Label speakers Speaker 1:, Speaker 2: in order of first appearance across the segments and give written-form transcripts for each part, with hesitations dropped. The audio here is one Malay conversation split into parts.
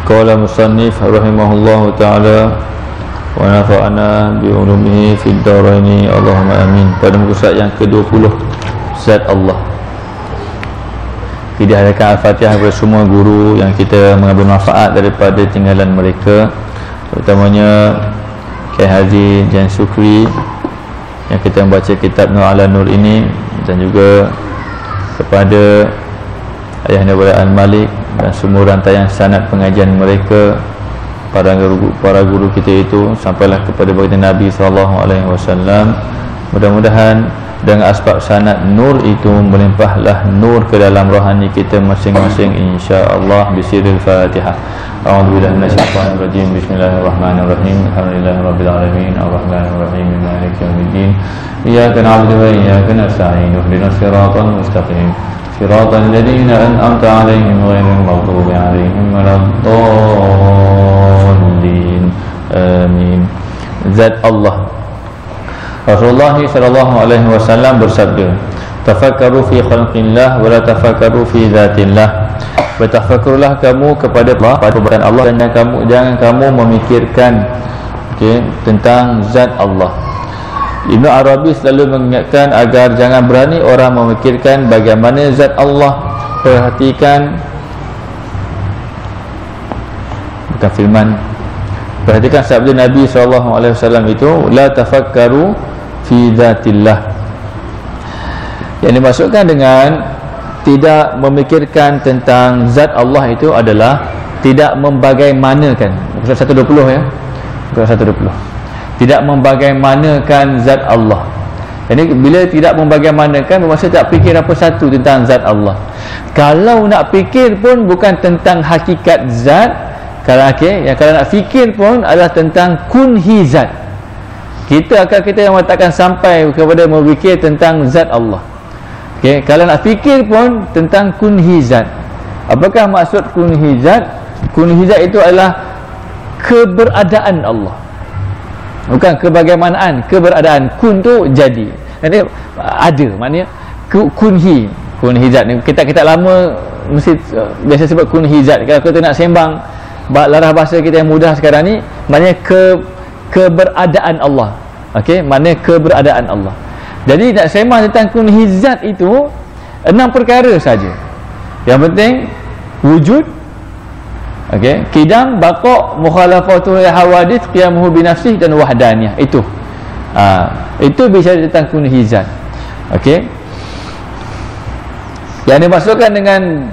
Speaker 1: Qala musannif rahimahullahu ta'ala wa nafa'ana bi ulumihi fid dharaini Allahumma amin. Pada muka surat yang ke-20, Zat Allah. Kita hadiahkan Al-Fatihah kepada semua guru yang kita mengambil manfaat daripada tinggalan mereka, terutamanya Kiai Haji Jan Sukri yang kita membaca kitab Nur ala Nur ini, dan juga kepada Ayahanda Al-Malik dan semua rantaian sanad pengajian mereka, para guru kita itu sampailah kepada baginda Nabi SAW. Mudah-mudahan dengan asbab sanad nur itu melimpahlah nur ke dalam rohani kita masing-masing, insya-Allah. Bisiril Fatihah. A'udzubillahi minasyaitonir rajim. Bismillahirrahmanirrahim. Alhamdulillahirabbil alamin. Arrahmanir rahim. Maliki yaumiddin. Iyyaka na'budu wa iyyaka nasta'in. Ihdinas siratal mustaqim. Siratal ladzina an'amta 'alaihim ghairil maghdubi 'alaihim waladdallin. Amin. Zat Allah. Rasulullah sallallahu alaihi wasallam bersabda, tafakkaru fi khalqillah wa la tafakkaru fi zatillah. Bertafakkurlah kamu kepada Allah, pada perbuatan Allah, dan jangan kamu memikirkan tentang zat Allah. Ibnu Arabi selalu mengingatkan agar jangan berani orang memikirkan bagaimana zat Allah. Perhatikan, bukan firman, perhatikan sabda Nabi SAW itu, la tafakkaru fi dhatillah. Yang dimaksudkan dengan tidak memikirkan tentang zat Allah itu adalah tidak membagaimanakan. Surat 120 ya. Surat 120. Tidak membagaimanakan zat Allah. Jadi bila tidak membagaimanakan, bermaksud tak fikir apa satu tentang zat Allah. Kalau nak fikir pun bukan tentang hakikat zat. Kalau kalau nak fikir pun adalah tentang kunhi zat. Kita yang mengatakan sampai kepada memikir tentang zat Allah. Kalau nak fikir pun tentang kunhi zat. Apakah maksud kunhi zat? Kunhi zat itu adalah keberadaan Allah, bukan kebagaimanaan, keberadaan. Kun tu jadi, jadi ada, maknanya kunhi zat ni. Kita lama mesti biasa sebut kunhi zat. Kalau kita nak sembang larah bahasa kita yang mudah sekarang ni, maknanya keberadaan Allah. Maknanya keberadaan Allah. Jadi nak sembang tentang kunhi zat itu 6 perkara saja. Yang penting wujud, qidam, baqa', mukhalafatul hawadith, qiyamuhu binafsih, dan wahdaniyah. Itu bicara tentang kunhi zat. Yang dimaksudkan dengan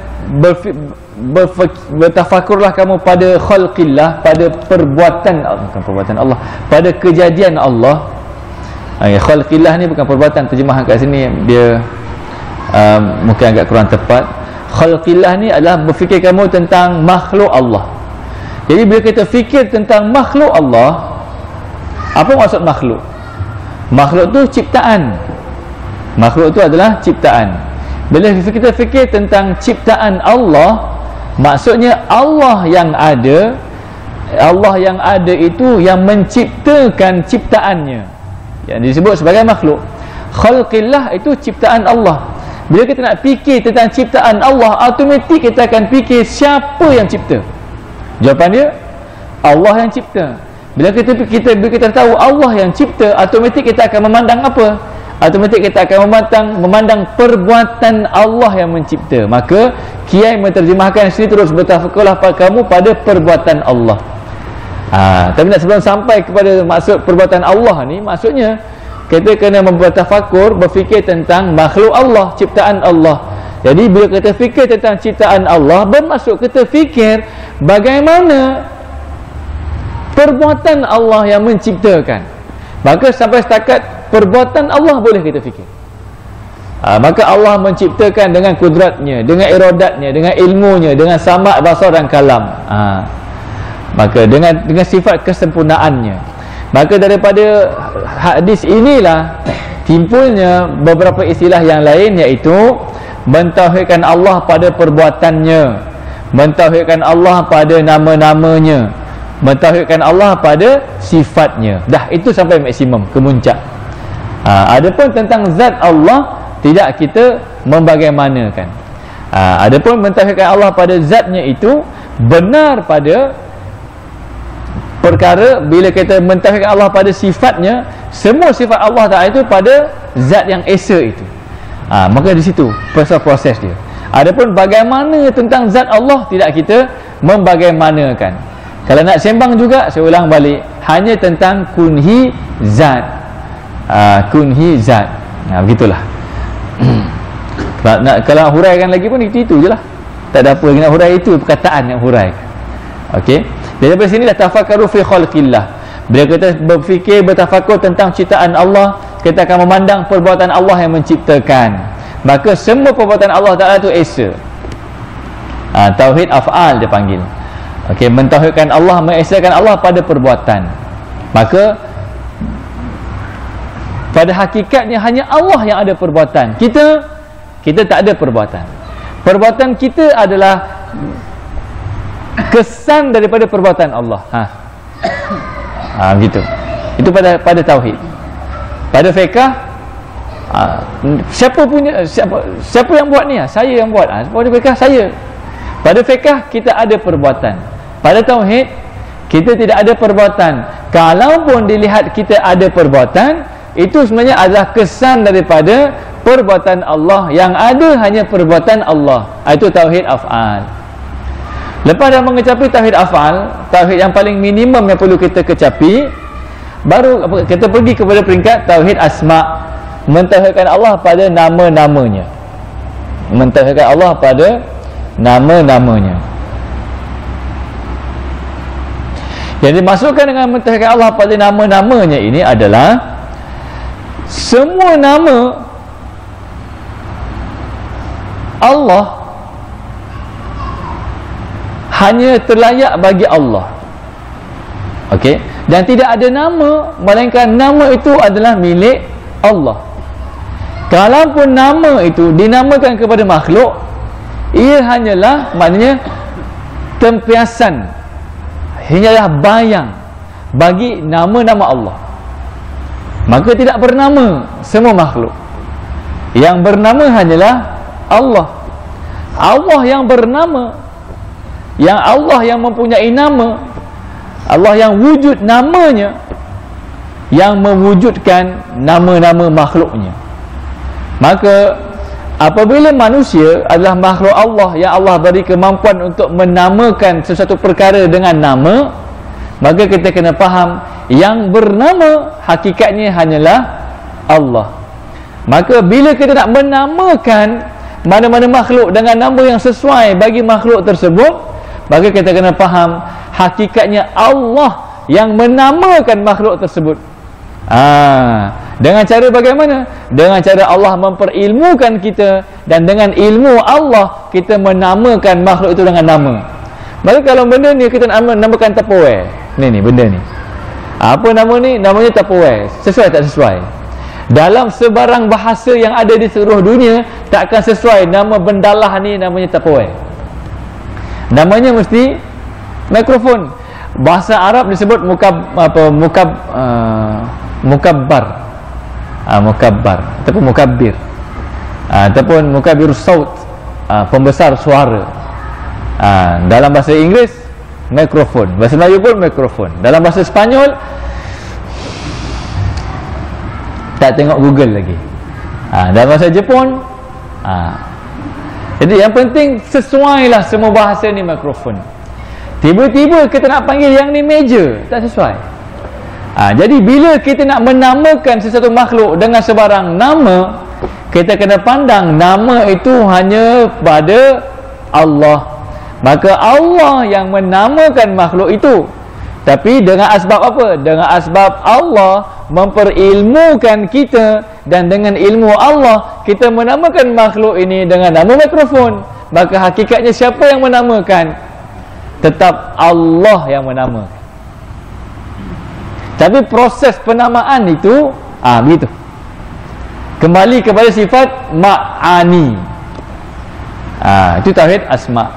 Speaker 1: bertafakurlah kamu pada khalqillah, pada perbuatan, bukan perbuatan Allah, pada kejadian Allah. Khalqillah ni bukan perbuatan, terjemahan kat sini dia mungkin agak kurang tepat. Khalqillah ni adalah berfikir kamu tentang makhluk Allah. Jadi bila kita fikir tentang makhluk Allah, apa maksud makhluk? Makhluk tu ciptaan. Makhluk tu adalah ciptaan. Bila kita fikir tentang ciptaan Allah, maksudnya Allah yang ada itu yang menciptakan ciptaannya, yang disebut sebagai makhluk. Khalqillah itu ciptaan Allah. Bila kita nak fikir tentang ciptaan Allah, automatik kita akan fikir siapa yang cipta. Jawapan dia Allah yang cipta. Bila kita tahu Allah yang cipta, automatik kita akan memandang apa? Automatik kita akan memandang perbuatan Allah yang mencipta. Maka kiai menterjemahkan sini, terus bertafakurlah kamu pada perbuatan Allah. Tapi nak sebelum sampai kepada maksud perbuatan Allah ni, maksudnya kita kena bertafakur, berfikir tentang makhluk Allah, ciptaan Allah. Jadi bila kita fikir tentang ciptaan Allah, bermaksud kita fikir bagaimana perbuatan Allah yang menciptakan. Maka sampai setakat perbuatan Allah boleh kita fikir. Maka Allah menciptakan dengan kudratnya, dengan iradatnya, dengan ilmunya, dengan sama', basar dan kalam. Maka dengan sifat kesempurnaannya. Maka daripada hadis inilah timbulnya beberapa istilah yang lain, iaitu mentauhidkan Allah pada perbuatannya, mentauhidkan Allah pada nama-namanya, mentauhidkan Allah pada sifatnya. Dah itu sampai maksimum, kemuncak. Adapun tentang zat Allah tidak kita membagaimanakan. Adapun mentauhidkan Allah pada zatnya itu benar pada perkara bila kita mentauhidkan Allah pada sifatnya, semua sifat Allah Ta'ala itu pada zat yang esa itu. Maka di situ proses dia. Adapun bagaimana tentang zat Allah, tidak kita membagaimanakan. Kalau nak sembang juga, saya ulang balik, hanya tentang kunhi zat. Kunhi zat. Begitulah. Kalau huraikan lagi pun itu je lah, tak ada apa nak hurai, itu perkataan yang huraikan. Okey, jadi dari sini dah tafakkaru fi khalqillah. Bila kita berfikir, bertafakur tentang ciptaan Allah, kita akan memandang perbuatan Allah yang menciptakan. Maka semua perbuatan Allah Ta'ala itu esa. Tauhid af'al dia panggil. Okey, mentauhidkan Allah, mengesakan Allah pada perbuatan. Maka pada hakikatnya hanya Allah yang ada perbuatan. Kita tak ada perbuatan. Perbuatan kita adalah kesan daripada perbuatan Allah. Begitu. Itu pada tauhid. Pada fiqh, siapa yang buat ni? Saya yang buat. Pada fiqh saya. Pada fiqh kita ada perbuatan. Pada tauhid kita tidak ada perbuatan. Kalaupun dilihat kita ada perbuatan, itu sebenarnya adalah kesan daripada perbuatan Allah. Yang ada hanya perbuatan Allah. Itu tauhid af'al. Lepas dah mengecapi tauhid af'al, tauhid yang paling minimum yang perlu kita kecapi, baru kita pergi kepada peringkat tauhid asma', mentauhidkan Allah pada nama-namanya. Mentauhidkan Allah pada nama-namanya. Yang dimasukkan dengan mentauhidkan Allah pada nama-namanya ini adalah semua nama Allah hanya terlayak bagi Allah. Okey, dan tidak ada nama melainkan nama itu adalah milik Allah. Kalaupun nama itu dinamakan kepada makhluk, ia hanyalah maknanya tempiasan, hanyalah bayang bagi nama-nama Allah. Maka tidak bernama semua makhluk. Yang bernama hanyalah Allah. Allah yang bernama, yang Allah yang mempunyai nama, Allah yang wujud namanya, yang mewujudkan nama-nama makhluknya. Maka apabila manusia adalah makhluk Allah yang Allah beri kemampuan untuk menamakan sesuatu perkara dengan nama, maka kita kena faham yang bernama hakikatnya hanyalah Allah. Maka bila kita nak menamakan mana-mana makhluk dengan nama yang sesuai bagi makhluk tersebut, maka kita kena faham hakikatnya Allah yang menamakan makhluk tersebut. Dengan cara bagaimana? Dengan cara Allah memperilmukan kita, dan dengan ilmu Allah kita menamakan makhluk itu dengan nama. Maka kalau benda ni kita namakan Tupperware, ni benda ni, apa nama ni? Namanya Tupperware. Sesuai tak sesuai? Dalam sebarang bahasa yang ada di seluruh dunia, takkan sesuai nama bendalah ni namanya Tupperware. Namanya mesti mikrofon. Bahasa Arab disebut mukabbar, mukabbar ataupun mukabbir, ataupun mukabbir saut, pembesar suara. Dalam bahasa Inggeris mikrofon, bahasa Melayu pun mikrofon, dalam bahasa Sepanyol tak tengok Google lagi, dalam bahasa Jepun. Jadi yang penting sesuailah semua bahasa ni mikrofon. Tiba-tiba kita nak panggil yang ni meja, tak sesuai. Jadi bila kita nak menamakan sesuatu makhluk dengan sebarang nama, kita kena pandang nama itu hanya pada Allah. Maka Allah yang menamakan makhluk itu. Tapi dengan asbab apa? Dengan asbab Allah memperilmukan kita, dan dengan ilmu Allah kita menamakan makhluk ini dengan nama mikrofon. Maka hakikatnya siapa yang menamakan? Tetap Allah yang menamakan. Tapi proses penamaan itu begitu. Kembali kepada sifat ma'ani. Itu tauhid asma'.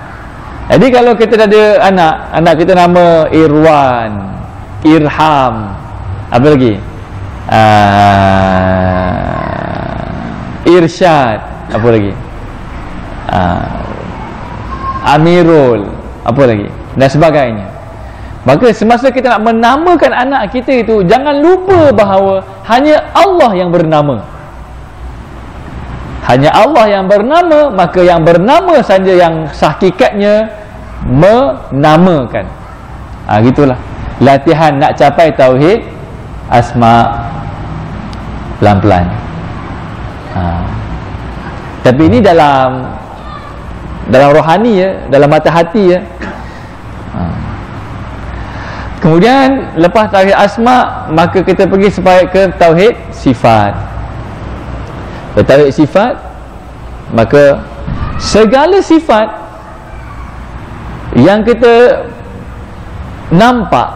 Speaker 1: Jadi kalau kita ada anak kita nama Irwan, Irham, apa lagi? Irsyad, apa lagi? Amirul, apa lagi dan sebagainya. Maka semasa kita nak menamakan anak kita itu, jangan lupa bahawa hanya Allah yang bernama. Hanya Allah yang bernama, maka yang bernama saja yang hakikatnya menamakan. Gitulah latihan nak capai tauhid asma, pelan-pelan. Tapi ini dalam rohani ya, dalam mata hati ya. Kemudian lepas tauhid asma, maka kita pergi supaya ke tauhid sifat. Tauhid sifat, maka segala sifat yang kita nampak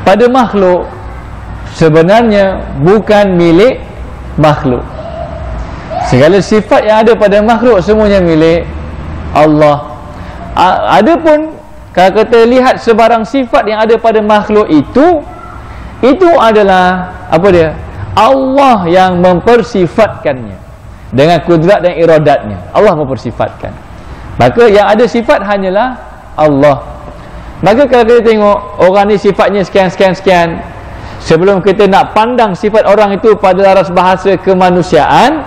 Speaker 1: pada makhluk sebenarnya bukan milik makhluk. Segala sifat yang ada pada makhluk semuanya milik Allah. Adapun kalau kita lihat sebarang sifat yang ada pada makhluk itu adalah apa dia? Allah yang mempersifatkannya dengan kudrat dan iradatnya. Allah mempersifatkan. Maka yang ada sifat hanyalah Allah. Maka kalau kita tengok orang ni sifatnya sekian, sebelum kita nak pandang sifat orang itu pada laras bahasa kemanusiaan,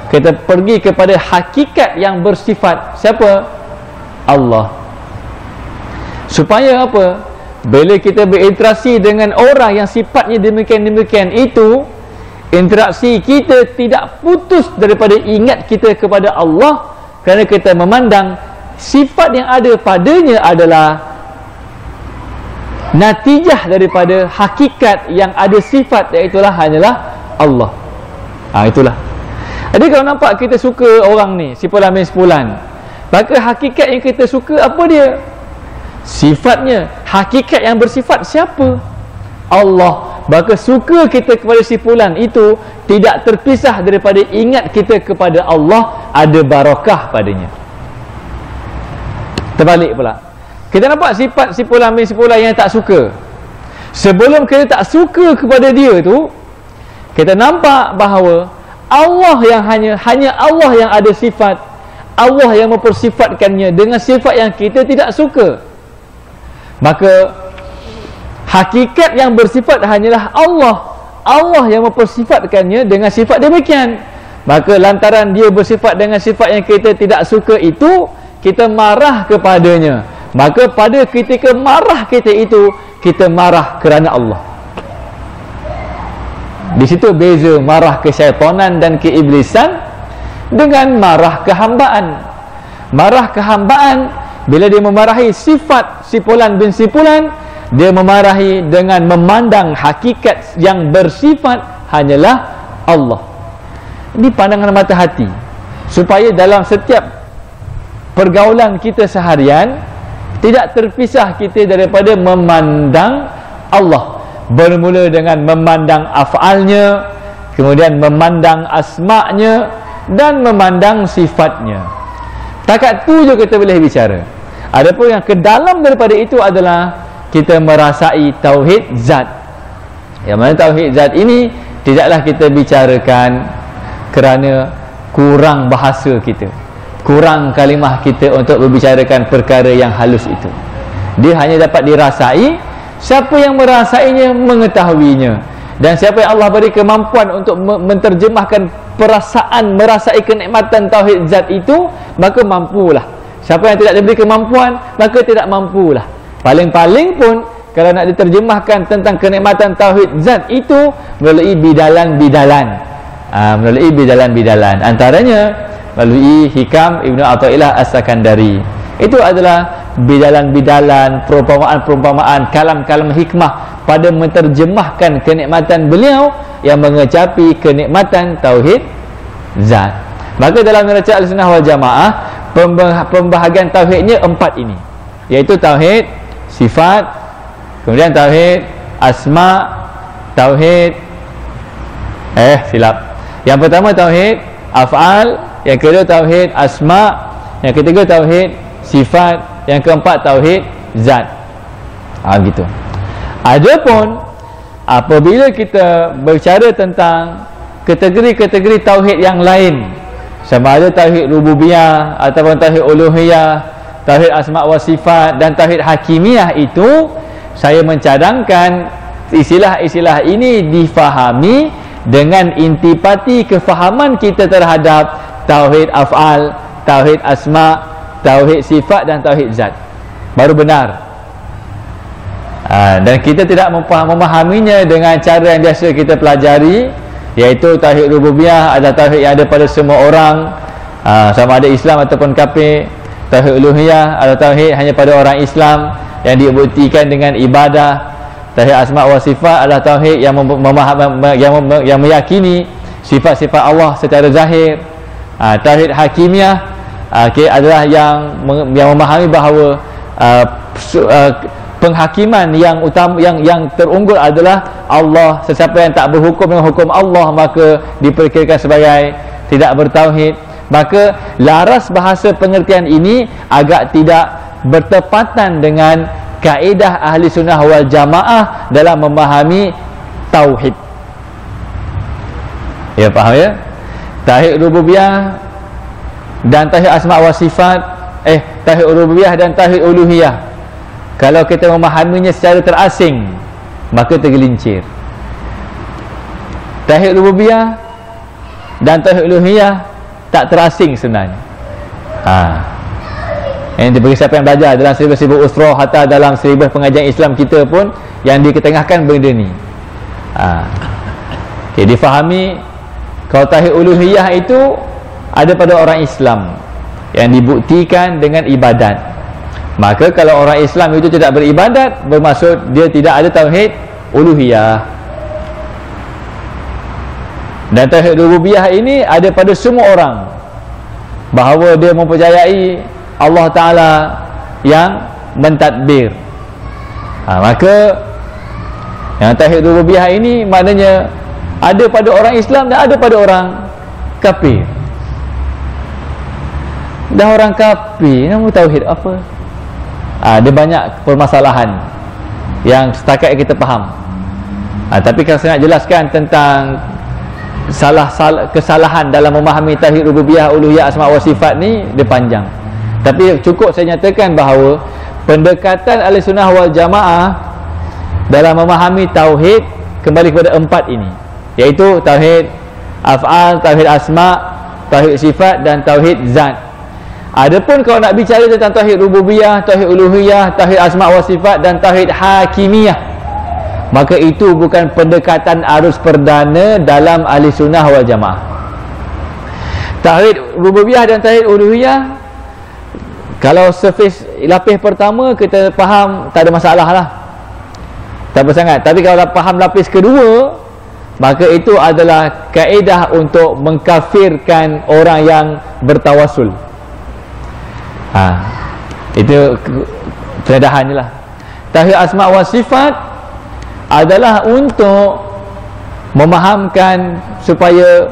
Speaker 1: kita pergi kepada hakikat yang bersifat. Siapa? Allah. Supaya apa? Bila kita berinteraksi dengan orang yang sifatnya demikian-demikian itu, interaksi kita tidak putus daripada ingat kita kepada Allah, kerana kita memandang sifat yang ada padanya adalah natijah daripada hakikat yang ada sifat, iaitulah hanyalah Allah. Itulah. Jadi kalau nampak kita suka orang ni, si fulan bin sepulan, maka hakikat yang kita suka apa dia? Sifatnya. Hakikat yang bersifat siapa? Allah. Maka suka kita kepada si fulan itu tidak terpisah daripada ingat kita kepada Allah, ada barakah padanya. Terbalik pula, kita nampak sifat si fulan bin sepulan yang tak suka. Sebelum kita tak suka kepada dia tu, kita nampak bahawa Allah yang hanya Allah yang ada sifat, Allah yang mempersifatkannya dengan sifat yang kita tidak suka. Maka hakikat yang bersifat hanyalah Allah, Allah yang mempersifatkannya dengan sifat demikian. Maka lantaran dia bersifat dengan sifat yang kita tidak suka itu, kita marah kepadanya. Maka pada ketika marah kita itu, kita marah kerana Allah. Di situ beza marah kesyaitanan dan keiblisan dengan marah kehambaan. Marah kehambaan, bila dia memarahi sifat si fulan bin si fulan, dia memarahi dengan memandang hakikat yang bersifat hanyalah Allah. Ini pandangan mata hati, supaya dalam setiap pergaulan kita seharian tidak terpisah kita daripada memandang Allah. Bermula dengan memandang af'alnya, kemudian memandang asma'nya, dan memandang sifatnya. Takat tu je kita boleh bicara. Adapun yang ke dalam daripada itu adalah kita merasai tauhid zat. Yang mana tauhid zat ini tidaklah kita bicarakan kerana kurang bahasa kita, kurang kalimah kita untuk membicarakan perkara yang halus itu. Dia hanya dapat dirasai. Siapa yang merasainya mengetahuinya, dan siapa yang Allah beri kemampuan untuk menterjemahkan perasaan merasai kenikmatan tauhid zat itu, maka mampulah. Siapa yang tidak diberi kemampuan, maka tidak mampulah. Paling-paling pun kalau nak diterjemahkan tentang kenikmatan tauhid zat itu melalui bidalan-bidalan, melalui bidalan-bidalan, antaranya melalui hikam Ibnu Athaillah As-Sakandari. Itu adalah bidalan-bidalan, perumpamaan-perumpamaan, kalam-kalam hikmah pada menterjemahkan kenikmatan beliau yang mengecapi kenikmatan tauhid zat. Maka dalam neraca Ahlussunnah wal Jamaah, pembahagian tauhidnya 4 ini, iaitu tauhid sifat, kemudian tauhid asma, tauhid yang pertama tauhid af'al, yang kedua tauhid asma, yang ketiga tauhid sifat, yang keempat tauhid zat. Begitu. Adapun apabila kita berbicara tentang kategori-kategori tauhid yang lain, sama ada tauhid rububiyah ataupun tauhid uluhiyah, tauhid asma wa sifat dan tauhid hakimiyah itu, saya mencadangkan istilah-istilah ini difahami dengan intipati kefahaman kita terhadap tauhid af'al, tauhid asma, tauhid sifat dan tauhid zat, baru benar. Dan kita tidak memahaminya dengan cara yang biasa kita pelajari, iaitu tauhid rububiyah adalah tauhid yang ada pada semua orang, sama ada Islam ataupun kafir. Tauhid uluhiyah adalah tauhid hanya pada orang Islam yang dibuktikan dengan ibadah. Tauhid asma wa sifat adalah tauhid yang yang meyakini sifat-sifat Allah secara zahir. Tauhid hakimiyah adalah yang memahami bahawa penghakiman yang utama, yang terunggul adalah Allah. Sesiapa yang tak berhukum dengan hukum Allah, maka diperkirakan sebagai tidak bertauhid. Maka laras bahasa pengertian ini agak tidak bertepatan dengan kaedah ahli sunnah wal jamaah dalam memahami tauhid. Ya, faham ya? Tauhid rububiyah dan tauhid asma wa sifat, tauhid rububiyah dan tauhid uluhiyah, kalau kita memahaminya secara terasing, maka tergelincir. Tauhid rububiyah dan tauhid uluhiyah tak terasing sebenarnya. Yang bagi siapa yang belajar dalam silibus usrah, hatta dalam silibus pengajian Islam kita pun yang diketengahkan benda ni. Difahami kalau tauhid uluhiyah itu ada pada orang Islam yang dibuktikan dengan ibadat. Maka kalau orang Islam itu tidak beribadat, bermaksud dia tidak ada tauhid uluhiyah. Dan tauhid rububiyah ini ada pada semua orang, bahawa dia mempercayai Allah Ta'ala yang mentadbir. Maka yang tauhid rububiyah ini maknanya ada pada orang Islam dan ada pada orang kafir. Dah orang kafir, nama tauhid apa? Ada banyak permasalahan yang setakat kita faham. Tapi kalau saya nak jelaskan tentang kesalahan dalam memahami tauhid rububiyah, uluhiyah, asma wa sifat ni, dia panjang. Tapi cukup saya nyatakan bahawa pendekatan Ahlussunnah wal Jamaah dalam memahami tauhid kembali kepada 4 ini, iaitu tauhid af'al, tauhid asma, tauhid sifat dan tauhid zat. Adapun kalau nak bicara tentang tauhid rububiyah, tauhid uluhiyah, tauhid asma wa sifat dan tauhid hakimiyah, maka itu bukan pendekatan arus perdana dalam Ahlussunnah wal Jamaah. Tauhid rububiyah dan tauhid uluhiyah, kalau surface lapis pertama kita faham, tak ada masalah lah, tak apa sangat. Tapi kalau faham lapis kedua, maka itu adalah kaedah untuk mengkafirkan orang yang bertawasul. Itu pendedahannya lah. Tauhid asma wa sifat adalah untuk memahamkan supaya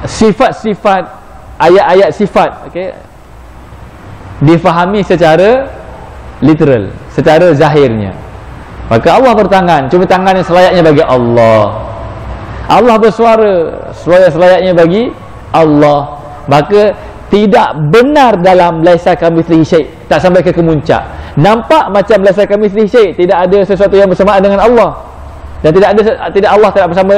Speaker 1: sifat-sifat, ayat-ayat sifat, difahami secara literal, secara zahirnya. Maka Allah bertangan, cuma tangan yang selayaknya bagi Allah. Allah bersuara, suara selayaknya bagi Allah. Maka tidak benar dalam laisa kamitslihi syai', tak sampai ke kemuncak. Nampak macam laisa kamitslihi syai', tidak ada sesuatu yang bersamaan dengan Allah. Dan tidak Allah tidak bersama,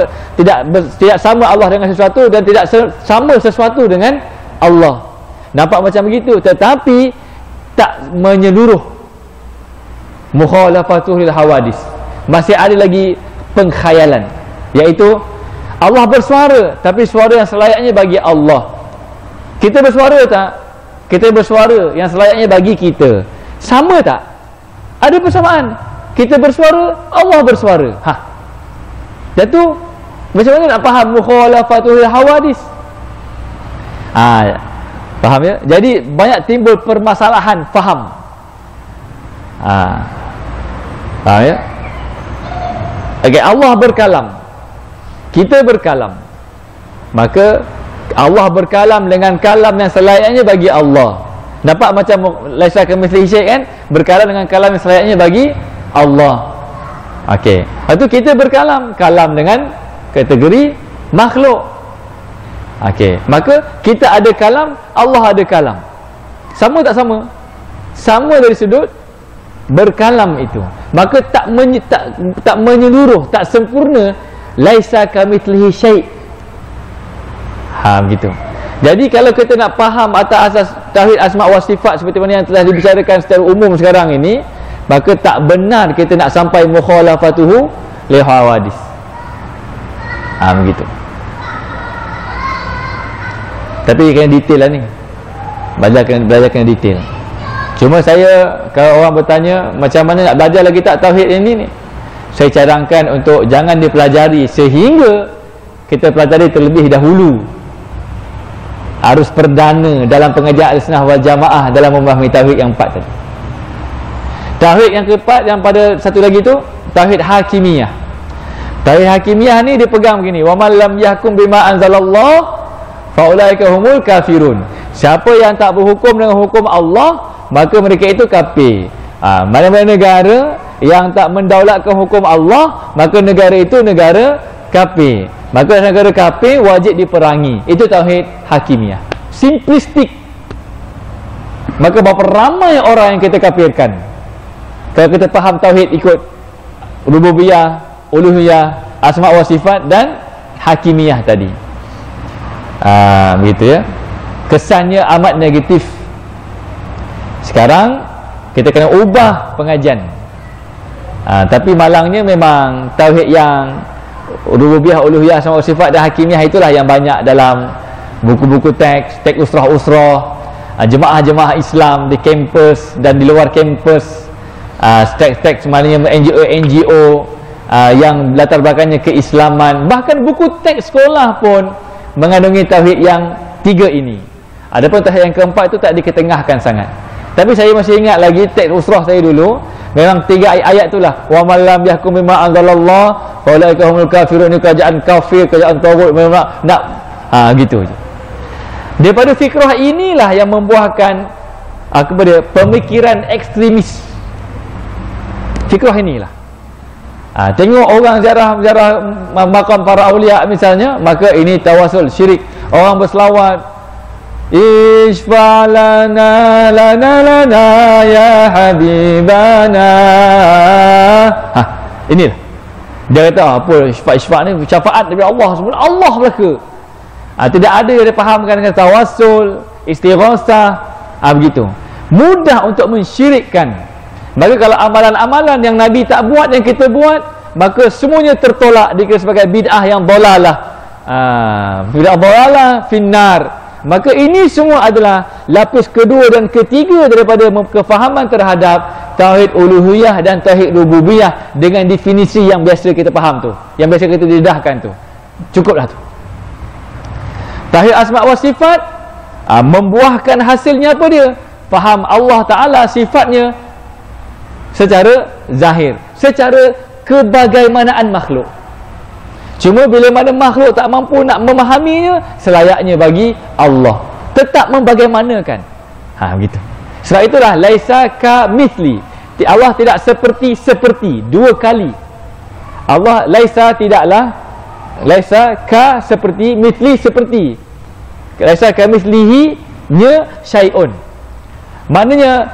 Speaker 1: tidak sama Allah dengan sesuatu, dan tidak sama sesuatu dengan Allah. Nampak macam begitu, tetapi tak menyeluruh. Mukhalafatuh lil hawadis, masih ada lagi pengkhayalan, iaitu Allah bersuara, tapi suara yang selayaknya bagi Allah. Kita bersuara tak? Kita bersuara yang selayaknya bagi kita. Sama tak? Ada persamaan. Kita bersuara, Allah bersuara. Dan tu macam mana nak faham mukhalafatul hawadis? Faham ya? Jadi banyak timbul permasalahan faham. Faham ya? Allah berkalam, kita berkalam, maka Allah berkalam dengan kalam yang selayaknya bagi Allah. Nampak macam laisa kamitslihi syai' kan? Berkalam dengan kalam yang selayaknya bagi Allah. Lepas tu kita berkalam, kalam dengan kategori makhluk. Maka kita ada kalam, Allah ada kalam. Sama tak sama? sama dari sudut berkalam itu. Maka tak menyeluruh, tak sempurna. Laisa kamitslihi syai'. Begitu. Jadi kalau kita nak faham atas asas tauhid asma wa sifat seperti mana yang telah dibicarakan secara umum sekarang ini, maka tak benar kita nak sampai mukhalafatuhu li hawadis. Begitu. Tapi kena detail lah ni. Belajar kena detail. Cuma saya, kalau orang bertanya macam mana nak belajar lagi tak tauhid ini ni, saya cadangkan untuk jangan dipelajari sehingga kita pelajari terlebih dahulu. Harus perdana dalam pengajian Ahlussunnah wal Jamaah dalam memahami tauhid yang empat tadi. Tauhid yang keempat, yang pada satu lagi tu, tauhid hakimiyah. Tauhid hakimiyah ni dia pegang begini, wa man lam yahkum bima anzalallah fa ulaika humul kafirun. Siapa yang tak berhukum dengan hukum Allah, maka mereka itu kafir. Mana-mana negara yang tak mendaulatkan hukum Allah, maka negara itu negara kafir. Maka negara kafir wajib diperangi. Itu tauhid hakimiyah. Simplistik. Maka berapa ramai orang yang kita kafirkan kalau kita faham tauhid ikut rububiyah, uluhiyah, asma wa sifat dan hakimiyah tadi. Begitu ya. Kesannya amat negatif. Sekarang kita kena ubah pengajian. Tapi malangnya memang tauhid yang rububiyah, uluhiyah, asma wa sifat dan hakimiyah itulah yang banyak dalam buku-buku teks usrah-usrah, jemaah-jemaah Islam di kampus dan di luar kampus, teks sebenarnya NGO yang latar belakangnya keislaman. Bahkan buku teks sekolah pun mengandungi tauhid yang tiga ini. Adapun tauhid yang keempat itu tak diketengahkan sangat. Tapi saya masih ingat lagi teks usrah saya dulu, memang tiga ayat itulah, wa man lam yahkum bima anzalallah fa ulaika humul kafirun. Kerajaan kafir, kerajaan taghut, memang nak gitu je. Daripada fikrah inilah yang membuahkan kepada pemikiran ekstremis. Fikrah inilah. Tengok orang ziarah makam para awliya misalnya, maka ini tawasul syirik. Orang berselawat, Ishfa'lana lana ya habibana. Inilah. Dia kata apa syafaat ni? Syafaat daripada Allah semula. Allah belaka. Tidak ada yang dipahamkan dengan tawassul, istighasah, begitu. Mudah untuk mensyirikkan. Maka kalau amalan-amalan yang Nabi tak buat, yang kita buat, maka semuanya tertolak, dikira sebagai bid'ah yang dolalah. Bid'ah dolalah finnar. Maka ini semua adalah lapis kedua dan ketiga daripada kefahaman terhadap tauhid uluhiyah dan tauhid rububiyah dengan definisi yang biasa kita faham tu, yang biasa kita dedahkan tu. Cukuplah tu. Tauhid asma wa sifat membuahkan hasilnya apa dia? Faham Allah Ta'ala sifatnya secara zahir, secara kebagaimanaan makhluk. Cuma bila mana makhluk tak mampu nak memahaminya, selayaknya bagi Allah tetap membagaimanakan. Begitu. Sebab itulah laisa ka mithli. Allah tidak seperti dua kali. Allah laisa ka seperti, mithli seperti. Laisa ka mithlihi nya syai'un. Maknanya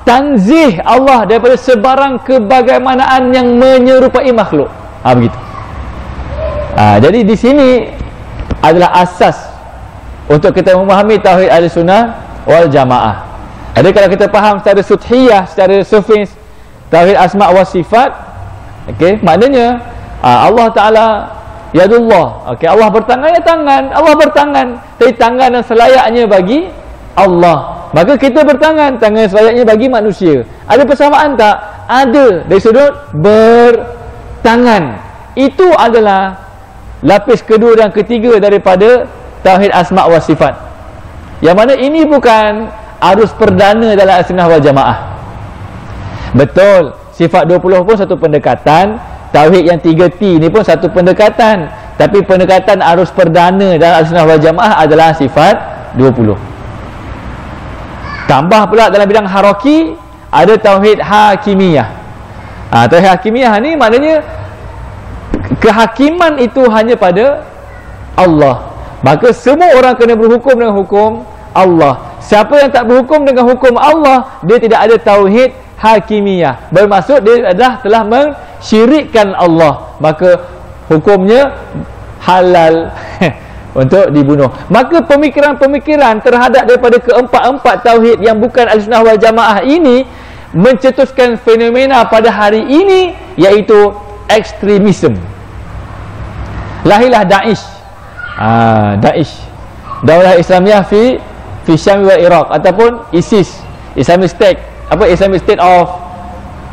Speaker 1: tanzih Allah daripada sebarang kebagaimanaan yang menyerupai makhluk. Begitu. Jadi di sini adalah asas untuk kita memahami tauhid Ahlussunnah wal Jamaah. Jadi kalau kita faham secara suthiyah, secara surface tauhid asma wa sifat, okey, maknanya Allah Taala yadullah. Okey, Allah bertangan, ya tangan. Allah bertangan, tapi tangan yang selayaknya bagi Allah. Maka kita bertangan, tangan yang selayaknya bagi manusia. Ada persamaan tak? Ada, dari sudut bertangan. Itu adalah lapis kedua dan ketiga daripada tauhid asma wa sifat, yang mana ini bukan arus perdana dalam Ahlussunnah wal Jamaah. Betul, sifat 20 pun satu pendekatan, tauhid yang 3T ni pun satu pendekatan, tapi pendekatan arus perdana dalam Ahlussunnah wal Jamaah adalah sifat 20. Tambah pula dalam bidang haraki ada tauhid hakimiyah. Tauhid hakimiyah ni maknanya kehakiman itu hanya pada Allah. Maka semua orang kena berhukum dengan hukum Allah. Siapa yang tak berhukum dengan hukum Allah, dia tidak ada tauhid hakimiyah. Bermaksud dia adalah telah mensyirikkan Allah, maka hukumnya halal untuk dibunuh. Maka pemikiran-pemikiran terhadap daripada keempat-empat tauhid yang bukan Ahlussunnah wal Jamaah ini mencetuskan fenomena pada hari ini, iaitu ekstremisme. Lahirlah Daesh. Daesh, Daulah Islamiyah fi Syam wal Iraq, ataupun ISIS, Islamic State, Islamic State of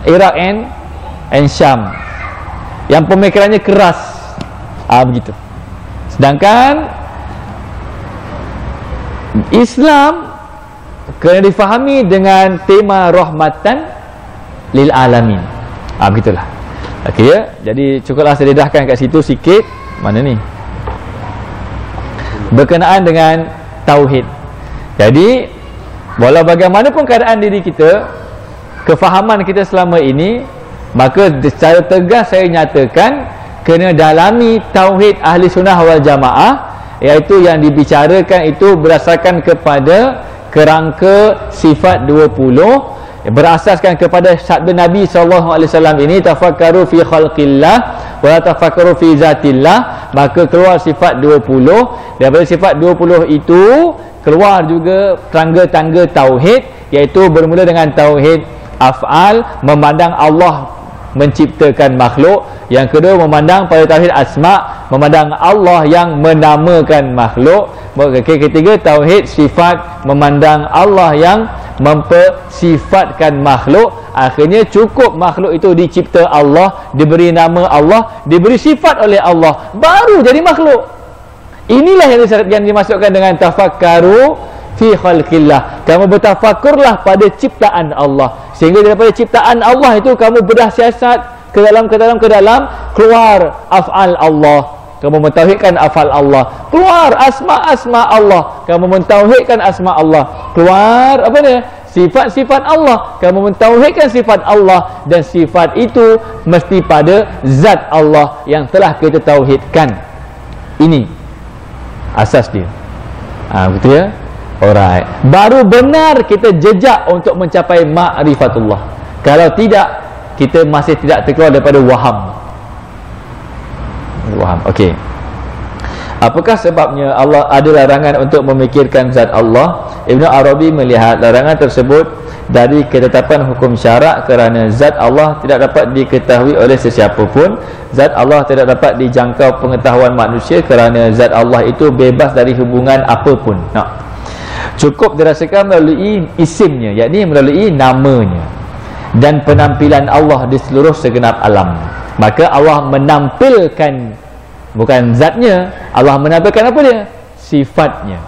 Speaker 1: Iraq and Syam, yang pemikirannya keras. Begitu. Sedangkan Islam kena difahami dengan tema rahmatan lil alamin. Begitulah. Okey ya. Jadi cukuplah saya dedahkan kat situ sikit. Mana ni? Berkenaan dengan tauhid. Jadi walau bagaimanapun keadaan diri kita, kefahaman kita selama ini, maka secara tegas saya nyatakan kena dalami tauhid ahli sunnah wal jamaah, iaitu yang dibicarakan itu berdasarkan kepada kerangka sifat 20, berasaskan kepada sabda Nabi SAW ini, tafakkaru fi khalqillah wa la tafakkaru fi zatillah. Maka keluar sifat 20. Daripada sifat 20 itu keluar juga tangga-tangga tauhid, iaitu bermula dengan tauhid af'al, memandang Allah menciptakan makhluk. Yang kedua, memandang pada tauhid asma, memandang Allah yang menamakan makhluk. Ketiga, tauhid sifat, memandang Allah yang mempersifatkan makhluk. Akhirnya cukup makhluk itu dicipta Allah, diberi nama Allah, diberi sifat oleh Allah, baru jadi makhluk. Inilah yang dimasukkan dengan tafakkaru fi khalqillah. Kamu bertafakurlah pada ciptaan Allah, sehingga daripada ciptaan Allah itu kamu bedah siasat ke dalam, keluar af'al Allah, kamu mentauhidkan af'al Allah. Keluar asma-asma Allah, kamu mentauhidkan asma Allah. Keluar apa dia? Sifat-sifat Allah, kamu mentauhidkan sifat Allah, dan sifat itu mesti pada zat Allah yang telah kita tauhidkan. Ini asas dia. Betul ya? Alright. Baru benar kita jejak untuk mencapai ma'rifatullah. Kalau tidak, kita masih tidak terkeluar daripada waham. Okey. Apakah sebabnya Allah ada larangan untuk memikirkan zat Allah? Ibn Arabi melihat larangan tersebut dari ketetapan hukum syarak, kerana zat Allah tidak dapat diketahui oleh sesiapa pun. Zat Allah tidak dapat dijangkau pengetahuan manusia, kerana zat Allah itu bebas dari hubungan apapun. Cukup dirasakan melalui isimnya, yakni melalui namanya dan penampilan Allah di seluruh segenap alam. Maka Allah menampilkan, bukan zatnya, Allah menampilkan apa dia? Sifatnya.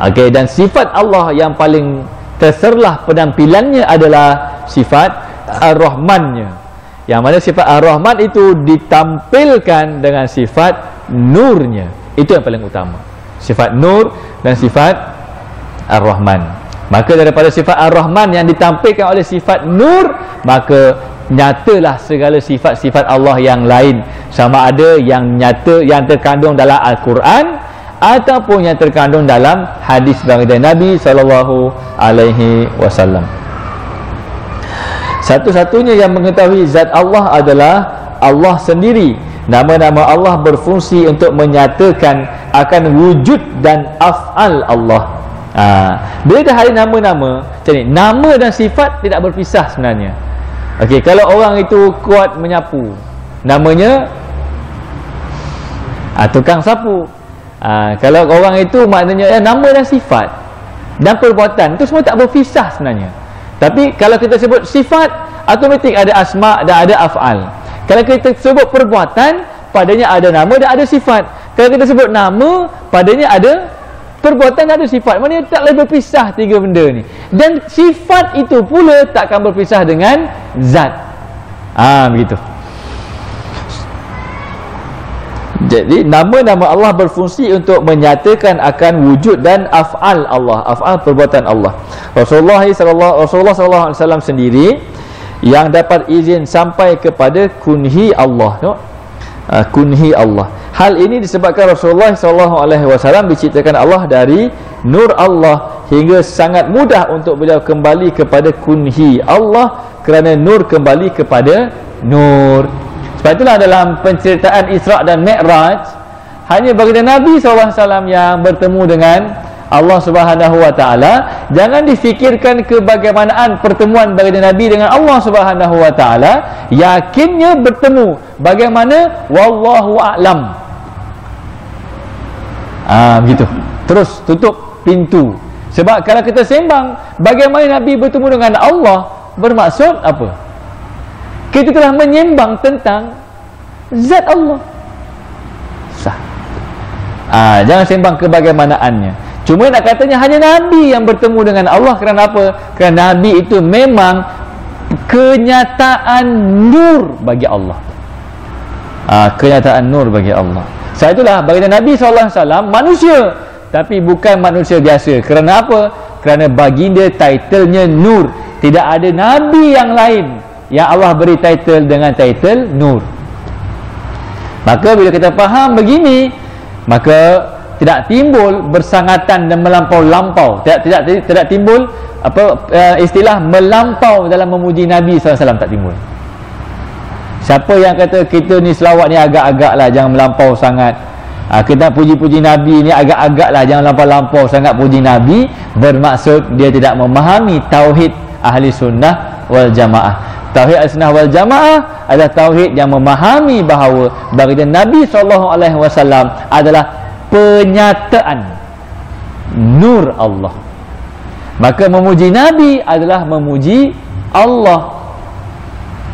Speaker 1: Okey, dan sifat Allah yang paling terserlah penampilannya adalah sifat Ar-Rahmannya, yang mana sifat Ar-Rahman itu ditampilkan dengan sifat nurnya. Itu yang paling utama, sifat nur dan sifat Ar-Rahman. Maka daripada sifat Ar-Rahman yang ditampilkan oleh sifat nur, maka nyatalah segala sifat-sifat Allah yang lain, sama ada yang nyata, yang terkandung dalam Al-Quran ataupun yang terkandung dalam hadis baginda Nabi SAW. Satu-satunya yang mengetahui zat Allah adalah Allah sendiri. Nama-nama Allah berfungsi untuk menyatakan akan wujud dan af'al Allah. Bila dah ada nama-nama macam ni, nama dan sifat tidak berpisah sebenarnya. Okey, kalau orang itu kuat menyapu, namanya tukang sapu. Kalau orang itu maknanya nama dan sifat dan perbuatan itu semua tak berpisah sebenarnya. Tapi kalau kita sebut sifat, automatik ada asma dan ada af'al. Kalau kita sebut perbuatan, padanya ada nama dan ada sifat. Kalau kita sebut nama, padanya ada perbuatan, ada sifat. Maknanya tak boleh berpisah tiga benda ni. Dan sifat itu pula takkan berpisah dengan zat. Begitu. Jadi nama-nama Allah berfungsi untuk menyatakan akan wujud dan af'al Allah, af'al perbuatan Allah. Rasulullah SAW sendiri yang dapat izin sampai kepada kunhi Allah. Kunhi Allah. Hal ini disebabkan Rasulullah SAW diciptakan Allah dari nur Allah hingga sangat mudah untuk beliau kembali kepada kunhi Allah, kerana nur kembali kepada nur. Sebab itulah dalam penceritaan Isra' dan Mi'raj, hanya baginda Nabi SAW yang bertemu dengan Allah Subhanahu Wa Taala. Jangan difikirkan kebagaimanaan pertemuan baginda Nabi dengan Allah Subhanahu Wa Taala, yakinnya bertemu. Bagaimana? Wallahu a'lam. Begitu. Terus tutup pintu. Sebab kalau kita sembang bagaimana Nabi bertemu dengan Allah, bermaksud apa? Kita telah menyembang tentang zat Allah. Sah. Jangan sembang kebagaimanaannya. Cuma nak katanya hanya Nabi yang bertemu dengan Allah. Kerana apa? Kerana Nabi itu memang kenyataan nur bagi Allah. Kenyataan nur bagi Allah. Sebab itulah baginda Nabi SAW manusia, tapi bukan manusia biasa. Kerana apa? Kerana baginda titlenya nur. Tidak ada Nabi yang lain yang Allah beri title dengan title nur. Maka bila kita faham begini, maka tidak timbul bersangatan dan melampau-lampau. Tidak timbul istilah melampau dalam memuji Nabi SAW, tak timbul. Siapa yang kata kita ni selawat ni agak-agak lah, jangan melampau sangat, kita puji-puji Nabi ni agak-agak lah, jangan lampau-lampau sangat puji Nabi, bermaksud dia tidak memahami tauhid ahli sunnah wal jamaah. Tauhid ahli sunnah wal jamaah adalah tauhid yang memahami bahawa baginda Nabi SAW adalah penyataan nur Allah. Maka memuji Nabi adalah memuji Allah.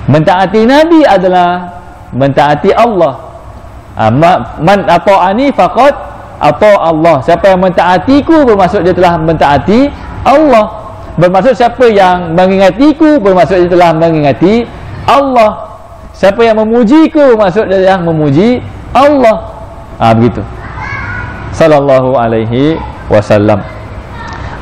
Speaker 1: Mentaati Nabi adalah mentaati Allah. Man ata'ani faqad ata' Allah. Siapa yang mentaatiku, bermaksud dia telah mentaati Allah. Bermaksud siapa yang mengingatiku, bermaksud dia telah mengingati Allah. Siapa yang memujiku, bermaksud dia telah memuji Allah. Begitu. Sallallahu alaihi wasallam.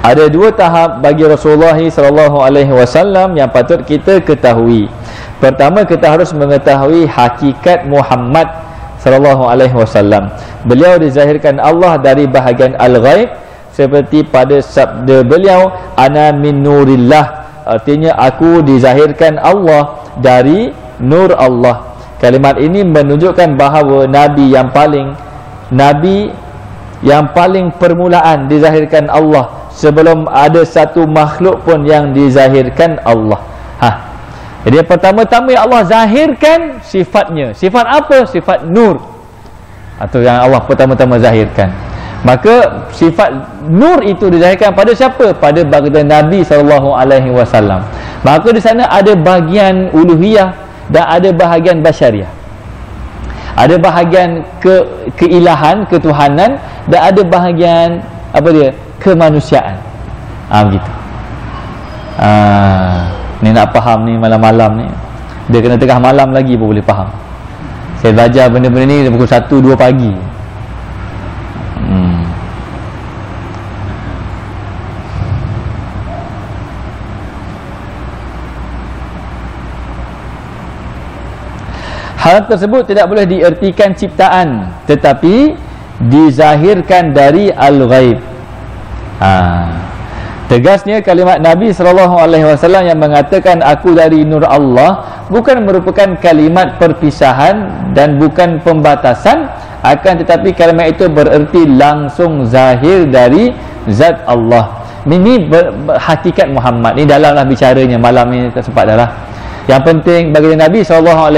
Speaker 1: Ada dua tahap bagi Rasulullah sallallahu alaihi wasallam yang patut kita ketahui. Pertama, kita harus mengetahui hakikat Muhammad sallallahu alaihi wasallam. Beliau dizahirkan Allah dari bahagian al-ghaib, seperti pada sabda beliau, ana min nurillah, artinya aku dizahirkan Allah dari nur Allah. Kalimat ini menunjukkan bahawa Nabi yang paling permulaan dizahirkan Allah, sebelum ada satu makhluk pun yang dizahirkan Allah. Jadi yang pertama-tama yang Allah zahirkan sifatnya. Sifat apa? Sifat nur. Atau yang Allah pertama-tama zahirkan. Maka sifat nur itu dizahirkan pada siapa? Pada baginda Nabi SAW. Maka di sana ada bahagian uluhiyah dan ada bahagian basyariah. Ada bahagian keilahan, ketuhanan, dan ada bahagian kemanusiaan. Begitu. Ni nak faham ni malam-malam ni, dia kena tengah malam lagi pun boleh faham. Saya belajar benda-benda ni pukul 1-2 pagi. Hal tersebut tidak boleh diertikan ciptaan, tetapi dizahirkan dari al-ghaib. Tegasnya kalimat Nabi SAW yang mengatakan aku dari nur Allah bukan merupakan kalimat perpisahan dan bukan pembatasan, akan tetapi kalimat itu bererti langsung zahir dari zat Allah. Ini hakikat Muhammad. Ini dalamlah bicaranya malam ni, tak sempat dah lah. Yang penting bagi Nabi SAW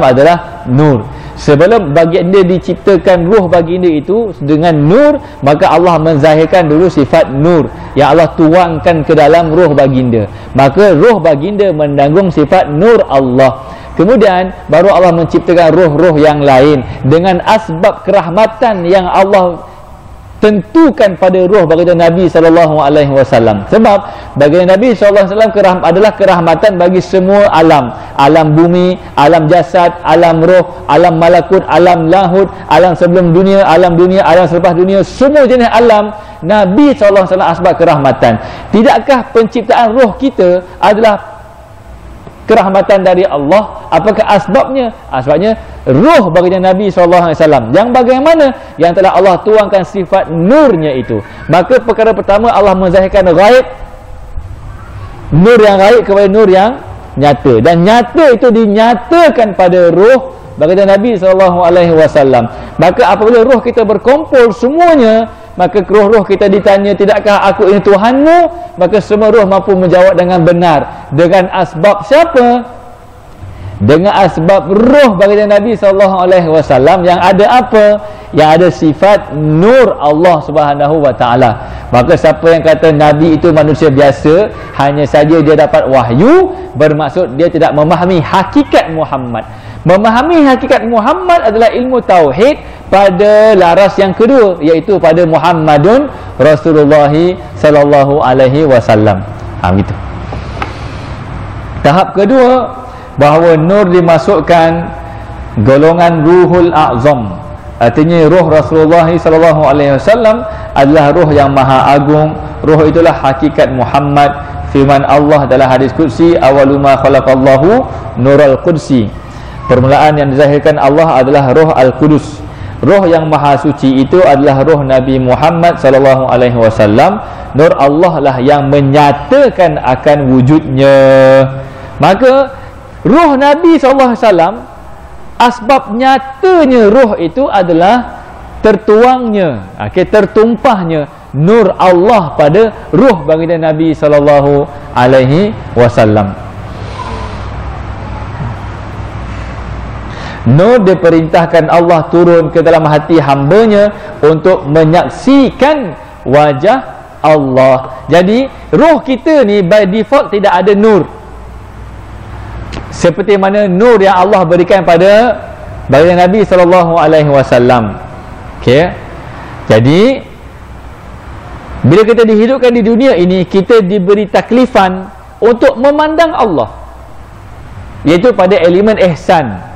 Speaker 1: adalah nur. Sebelum baginda diciptakan ruh baginda itu dengan nur, maka Allah menzahirkan dulu sifat nur yang Allah tuangkan ke dalam ruh baginda. Maka ruh baginda menanggung sifat nur Allah. Kemudian baru Allah menciptakan ruh-ruh yang lain dengan asbab kerahmatan yang Allah tentukan pada ruh baginda Nabi SAW. Sebab baginda Nabi SAW adalah kerahmatan bagi semua alam. Alam bumi, alam jasad, alam roh, alam malakut, alam lahut, alam sebelum dunia, alam selepas dunia, semua jenis alam Nabi SAW asbab kerahmatan. Tidakkah penciptaan roh kita adalah kerahmatan dari Allah. Apakah asbabnya? Asbabnya ruh baginda Nabi SAW, yang bagaimana? Yang telah Allah tuangkan sifat nurnya itu. Maka perkara pertama, Allah menzahirkan ghaib, nur yang ghaib kepada nur yang nyata, dan nyata itu dinyatakan pada ruh baginda Nabi SAW. Maka apabila ruh kita berkumpul semuanya, maka roh-roh kita ditanya, tidakkah aku ini Tuhanmu? Maka semua roh mampu menjawab dengan benar. Dengan asbab siapa? Dengan asbab roh baginda Nabi SAW, yang ada apa? Yang ada sifat nur Allah Subhanahu wa taala. Maka siapa yang kata Nabi itu manusia biasa, hanya saja dia dapat wahyu, bermaksud dia tidak memahami hakikat Muhammad. Memahami hakikat Muhammad adalah ilmu tauhid pada laras yang kedua, iaitu pada Muhammadun Rasulullah sallallahu alaihi wasallam. Gitu. Tahap kedua, bahawa nur dimasukkan golongan Ruhul A'zam. Artinya ruh Rasulullah sallallahu alaihi wasallam adalah ruh yang maha agung. Ruh itulah hakikat Muhammad. Firman Allah dalam hadis qudsi, awaluma khalaqallahu nurul qudsi. Permulaan yang dizahirkan Allah adalah Ruh Al-Qudus. Ruh yang maha suci itu adalah ruh Nabi Muhammad sallallahu alaihi wasallam. Nur Allah lah yang menyatakan akan wujudnya. Maka ruh Nabi sallallahu alaihi wasallam, asbab nyatanya ruh itu adalah tertuangnya, tertumpahnya nur Allah pada ruh baginda Nabi sallallahu alaihi wasallam. Nur diperintahkan Allah turun ke dalam hati hambanya untuk menyaksikan wajah Allah. Jadi ruh kita ni by default tidak ada nur, seperti mana nur yang Allah berikan pada baginda Nabi sallallahu alaihi wasallam. Okey. Jadi bila kita dihidupkan di dunia ini, kita diberi taklifan untuk memandang Allah, iaitu pada elemen ihsan.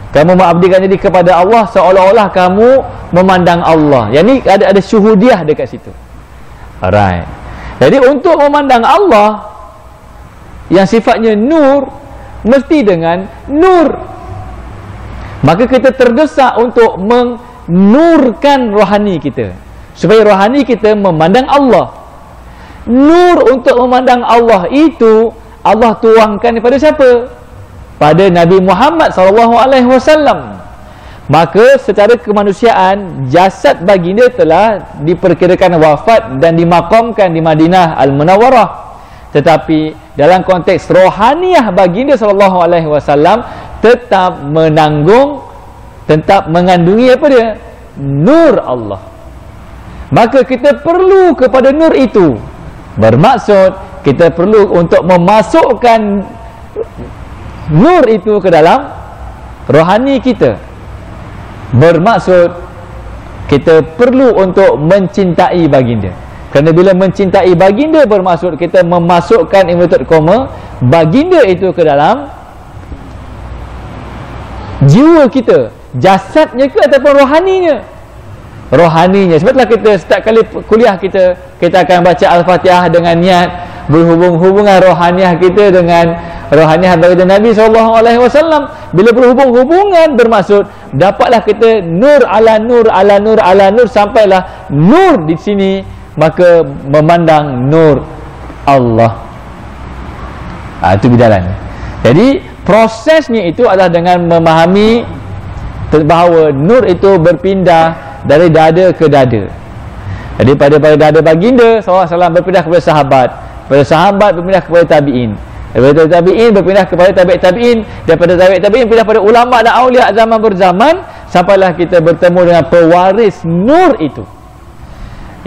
Speaker 1: Kamu mengabdikan diri kepada Allah seolah-olah kamu memandang Allah. Yang ni ada syuhudiah dekat situ. Alright. Jadi untuk memandang Allah yang sifatnya nur, mesti dengan nur. Maka kita terdesak untuk menurkan rohani kita, supaya rohani kita memandang Allah. Nur untuk memandang Allah itu Allah tuangkan kepada siapa? Pada Nabi Muhammad SAW. Maka secara kemanusiaan, jasad baginda telah diperkirakan wafat dan dimakamkan di Madinah Al-Munawwarah. Tetapi dalam konteks rohaniah baginda SAW tetap mengandungi apa dia? Nur Allah. Maka kita perlu kepada nur itu. Bermaksud kita perlu untuk memasukkan nur itu ke dalam rohani kita. Bermaksud kita perlu untuk mencintai baginda. Kerana bila mencintai baginda, bermaksud kita memasukkan inverted comma baginda itu ke dalam jiwa kita, jasadnya ke ataupun rohaninya. Rohaninya. Sebablah kita setiap kali kuliah kita akan baca Al-Fatihah dengan niat berhubung-hubungan rohaniah kita dengan rohaniah baginda Nabi SAW. Bila berhubung-hubungan, bermaksud dapatlah kita nur ala nur ala nur ala nur, sampailah nur di sini, maka memandang nur Allah. Itu bidalan. Jadi prosesnya itu adalah dengan memahami bahawa nur itu berpindah dari dada ke dada. Jadi pada dada baginda SAW berpindah kepada sahabat, pada sahabat berpindah kepada tabi'in, daripada tabi'in berpindah kepada tabi'in, daripada tabi'in pindah pada ulama dan aulia zaman berzaman, sampailah kita bertemu dengan pewaris nur itu.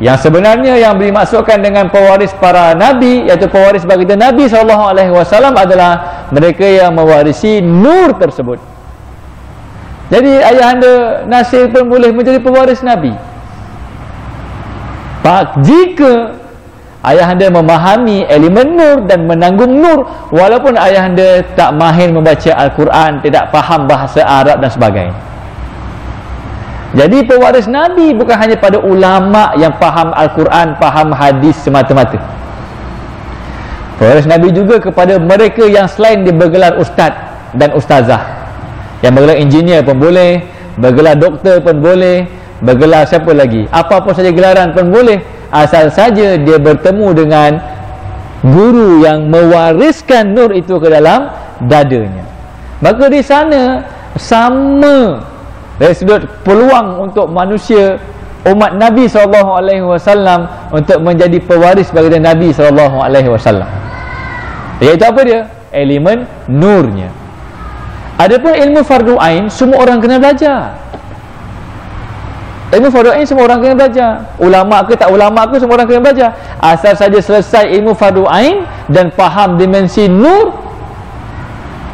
Speaker 1: Yang sebenarnya yang dimaksudkan dengan pewaris para nabi, iaitu pewaris baginda Nabi SAW, adalah mereka yang mewarisi nur tersebut. Jadi ayahanda Nasir pun boleh menjadi pewaris Nabi jika ayahanda memahami elemen nur dan menanggung nur, walaupun ayahanda tak mahir membaca Al-Quran, tidak faham bahasa Arab dan sebagainya. Jadi pewaris Nabi bukan hanya pada ulama yang faham Al-Quran, faham hadis semata-mata. pewaris Nabi juga kepada mereka yang selain dia bergelar ustaz dan ustazah. Yang bergelar engineer pun boleh, bergelar doktor pun boleh, bergelar siapa lagi, apa-apa saja gelaran pun boleh, asal saja dia bertemu dengan guru yang mewariskan nur itu ke dalam dadanya. Maka di sana sama dari sudut peluang untuk manusia umat Nabi SAW untuk menjadi pewaris baginda Nabi SAW, iaitu apa dia? Elemen nurnya. Adapun ilmu fardu ain, semua orang kena belajar. Ilmu fardu ain semua orang kena belajar, ulama ke tak ulama ke semua orang kena belajar. Asal saja selesai ilmu fardu ain dan faham dimensi nur,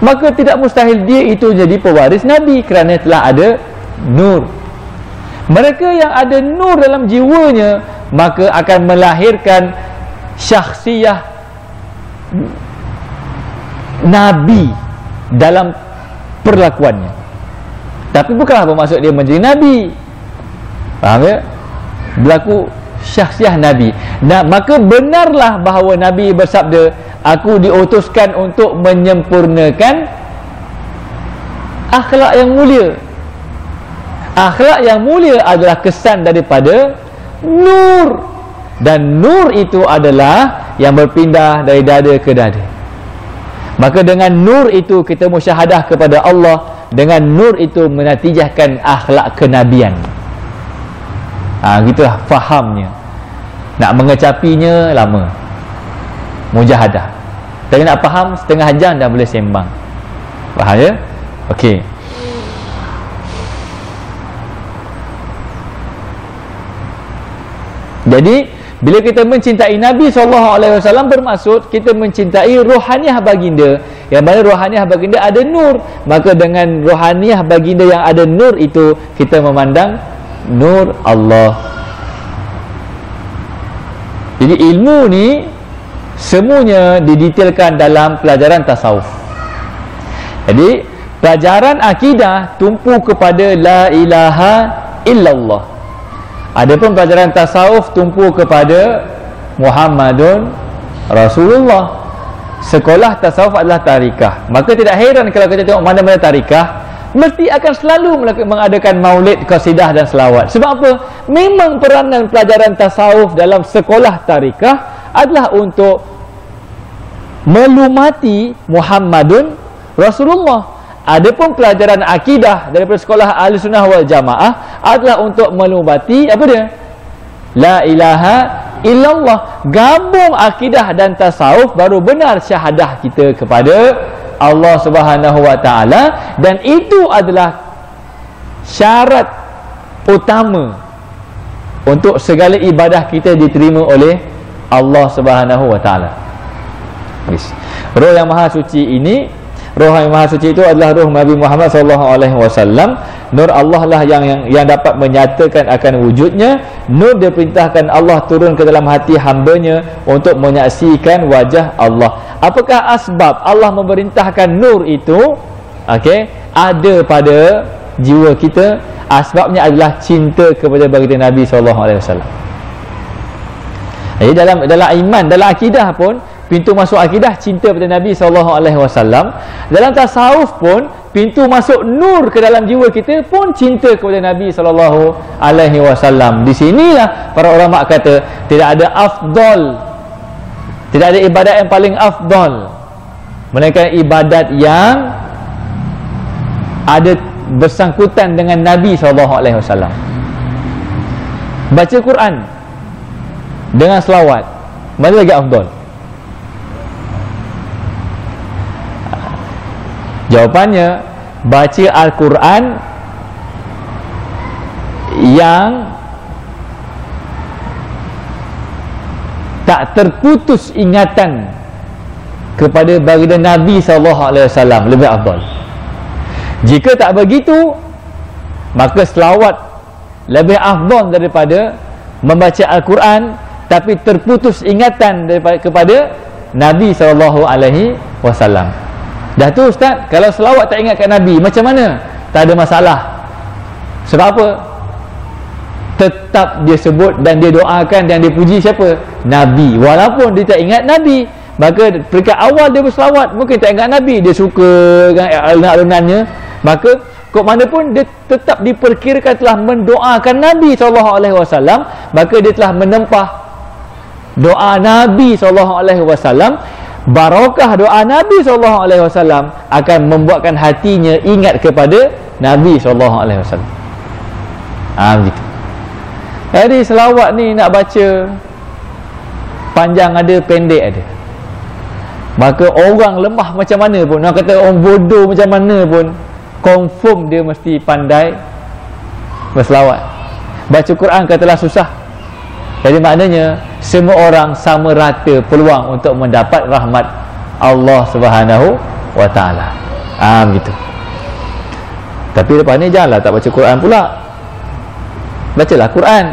Speaker 1: maka tidak mustahil dia itu jadi pewaris Nabi kerana telah ada nur. Mereka yang ada nur dalam jiwanya maka akan melahirkan syakhsiyah Nabi dalam perlakuannya. Tapi bukanlah bermaksud dia menjadi Nabi, faham ya? Berlaku syakhsiah Nabi. Nah, maka benarlah bahawa Nabi bersabda, aku diutuskan untuk menyempurnakan akhlak yang mulia. Akhlak yang mulia adalah kesan daripada nur, dan nur itu adalah yang berpindah dari dada ke dada. Maka dengan nur itu kita musyahadah kepada Allah, dengan nur itu menatijahkan akhlak kenabian. Gitulah fahamnya. Nak mengecapinya lama, mujahadah. Tapi nak faham setengah jam dah boleh sembang. Faham ya? Okey. Jadi bila kita mencintai Nabi SAW, bermaksud kita mencintai rohaniah baginda, yang mana rohaniah baginda ada nur. Maka dengan rohaniah baginda yang ada nur itu, kita memandang nur Allah. Jadi ilmu ni semuanya didetailkan dalam pelajaran tasawuf. Jadi pelajaran akidah tumpu kepada la ilaha illallah. Adapun pelajaran tasawuf tumpu kepada Muhammadun Rasulullah. Sekolah tasawuf adalah tarikah. Maka tidak heran kalau kita tengok mana-mana tarikah, mesti akan selalu mengadakan maulid, qasidah dan selawat. Sebab apa? Memang peranan pelajaran tasawuf dalam sekolah tarikah adalah untuk melumati Muhammadun Rasulullah. Adapun pelajaran akidah daripada sekolah Ahlussunnah wal Jamaah adalah untuk melumati apa dia? La ilaha illallah. Gabung akidah dan tasawuf, baru benar syahadah kita kepada Allah Subhanahu wa taala, dan itu adalah syarat utama untuk segala ibadah kita diterima oleh Allah Subhanahu wa taala. Roh yang maha suci ini, roh yang maha suci itu adalah roh Nabi Muhammad SAW. Nur Allah lah yang dapat menyatakan akan wujudnya. Nur diperintahkan Allah turun ke dalam hati hambanya untuk menyaksikan wajah Allah. Apakah asbab Allah memerintahkan nur itu? Ada pada jiwa kita. Asbabnya adalah cinta kepada baginda Nabi SAW. Jadi dalam iman, dalam akidah pun, pintu masuk akidah cinta kepada Nabi SAW. Dalam tasawuf pun, pintu masuk nur ke dalam jiwa kita pun cinta kepada Nabi SAW. Di sinilah para ulama kata tidak ada afdal, tidak ada ibadat yang paling afdal, melainkan ibadat yang ada bersangkutan dengan Nabi SAW. Baca Quran dengan selawat, mana lagi afdal? Jawapannya, baca Al-Quran yang tak terputus ingatan kepada baginda Nabi SAW lebih afdal. Jika tak begitu, maka selawat lebih afdal daripada membaca Al-Quran tapi terputus ingatan kepada Nabi SAW. Dah tu Ustaz, kalau selawat tak ingat kat Nabi, macam mana? Tak ada masalah. Sebab apa? Tetap dia sebut dan dia doakan dan dia puji siapa? Nabi. Walaupun dia tak ingat Nabi, maka peringkat awal dia berselawat mungkin tak ingat Nabi, dia suka dengan alunan-alunannya, maka kok mana pun dia tetap diperkirakan telah mendoakan Nabi SAW, maka dia telah menempah doa Nabi SAW. Barakah doa Nabi SAW akan membuatkan hatinya ingat kepada Nabi SAW. Begitu. Jadi selawat ni nak baca panjang ada, pendek ada. Maka orang lemah macam mana pun, nak kata orang bodoh macam mana pun, confirm dia mesti pandai berselawat. Baca Quran katalah susah. Jadi maknanya semua orang sama rata peluang untuk mendapat rahmat Allah Subhanahu wa taala. Begitu. Tapi lepas ni janganlah tak baca Quran pula. Bacalah Quran.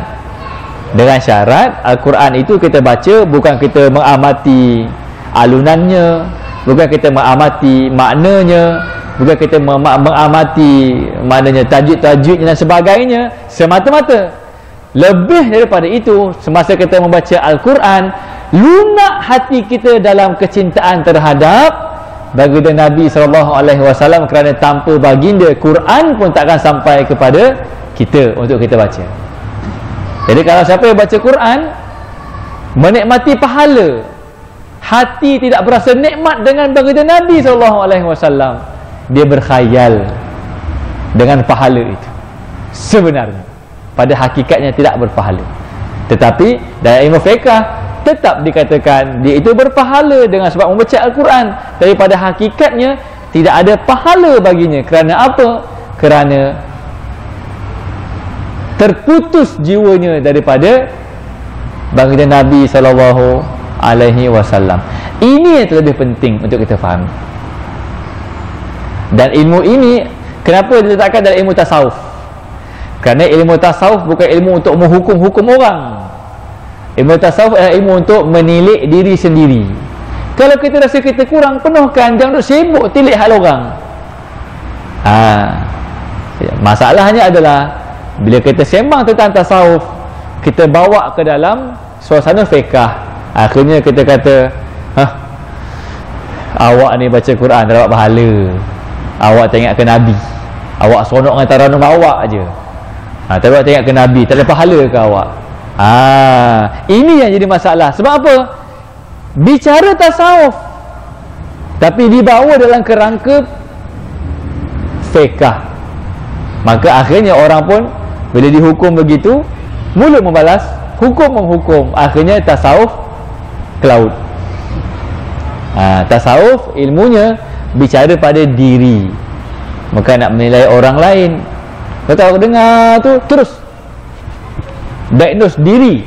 Speaker 1: Dengan syarat Al-Quran itu kita baca bukan kita mengamati alunannya, bukan kita mengamati maknanya, bukan kita mengamati maknanya tajuk-tajuknya dan sebagainya semata-mata. Lebih daripada itu, semasa kita membaca Al-Quran, lunak hati kita dalam kecintaan terhadap baginda Nabi SAW, kerana tanpa baginda, Quran pun takkan sampai kepada kita untuk kita baca. Jadi kalau siapa yang baca Quran menikmati pahala, hati tidak berasa nikmat dengan baginda Nabi SAW, dia berkhayal dengan pahala itu. Sebenarnya pada hakikatnya tidak berpahala. Tetapi dalam ilmu fiqh tetap dikatakan dia itu berpahala dengan sebab membaca Al-Quran, tapi pada hakikatnya tidak ada pahala baginya. Kerana apa? Kerana terputus jiwanya daripada baginda Nabi SAW. Ini yang lebih penting untuk kita fahami. Dan ilmu ini kenapa diletakkan dalam ilmu tasawuf? Kerana ilmu tasawuf bukan ilmu untuk menghukum-hukum orang. Ilmu tasawuf adalah ilmu untuk menilik diri sendiri. Kalau kita rasa kita kurang, penuhkan, jangan duk sibuk tilik hal orang. Masalahnya adalah bila kita sembang tentang tasawuf, kita bawa ke dalam suasana fiqh, akhirnya kita kata, awak ni baca Quran tak dapat pahala, awak tak ingat ke Nabi, awak seronok dengan taranum awak je, tak dapat ingat ke Nabi, tak ada pahala ke awak. Ini yang jadi masalah. Sebab apa? Bicara tasawuf tapi dibawa dalam kerangka fiqh, maka akhirnya orang pun bila dihukum begitu, mulut membalas, hukum menghukum, akhirnya tasawuf ke laut. Tasawuf ilmunya bicara pada diri, bukan nak menilai orang lain. Kalau dengar tu terus diagnose diri.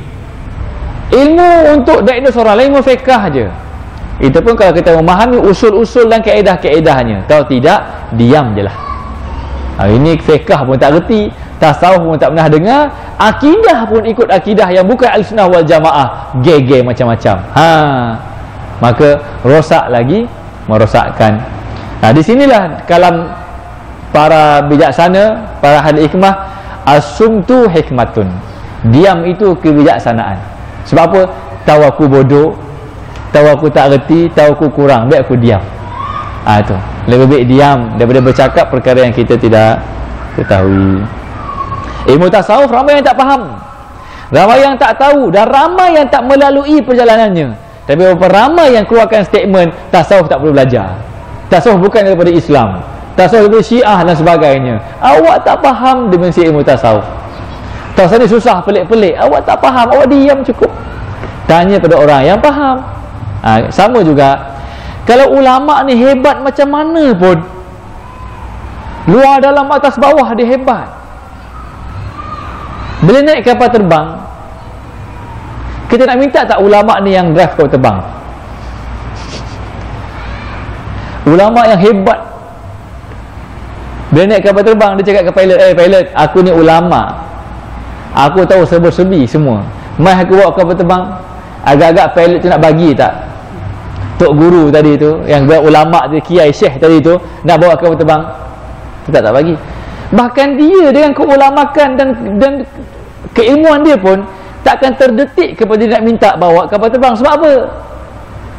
Speaker 1: Ilmu untuk diagnose orang lain ilmu fiqh je. Itu pun kalau kita memahami usul-usul dan kaedah-kaedahnya. Kalau tidak, diam je lah. Ini fiqh pun tak reti, tasawuf pun tak pernah dengar, akidah pun ikut akidah yang bukan al-sunnah wal jamaah, gege macam-macam. Maka rosak lagi, merosakkan. Di sinilah kalam para bijaksana, para ahli hikmah, as-sumtu hikmatun. Diam itu kebijaksanaan. Sebab apa? Tahu aku bodoh, tahu aku tak reti, tahu aku kurang, biar aku diam. Itu lebih baik diam daripada bercakap perkara yang kita tidak ketahui. Ilmu tasawuf ramai yang tak faham, ramai yang tak tahu, dan ramai yang tak melalui perjalanannya. Tapi beberapa ramai yang keluarkan statement tasawuf tak perlu belajar, tasawuf bukan daripada Islam, tasawuf daripada Syiah dan sebagainya. Awak tak faham dimensi ilmu tasawuf. Tasawuf ni susah, pelik-pelik, awak tak faham, awak diam cukup. Tanya pada orang yang faham. Sama juga, kalau ulama ni hebat macam mana pun, luar dalam atas bawah dia hebat, bila naik kapal terbang, kita nak minta tak ulama ni yang drive kapal terbang? Ulama yang hebat, bila naik kapal terbang, dia cakap ke pilot, pilot, aku ni ulama, aku tahu serba-serbi semua, mai aku bawa kapal terbang. Agak-agak pilot tu nak bagi tak? Tok guru tadi tu, yang ulama tu, kiai syekh tadi tu, nak bawa kapal terbang, tak bagi. Bahkan dia dengan keulamakan dan keilmuan dia pun takkan terdetik kepada dia nak minta bawa kapal terbang. Sebab apa?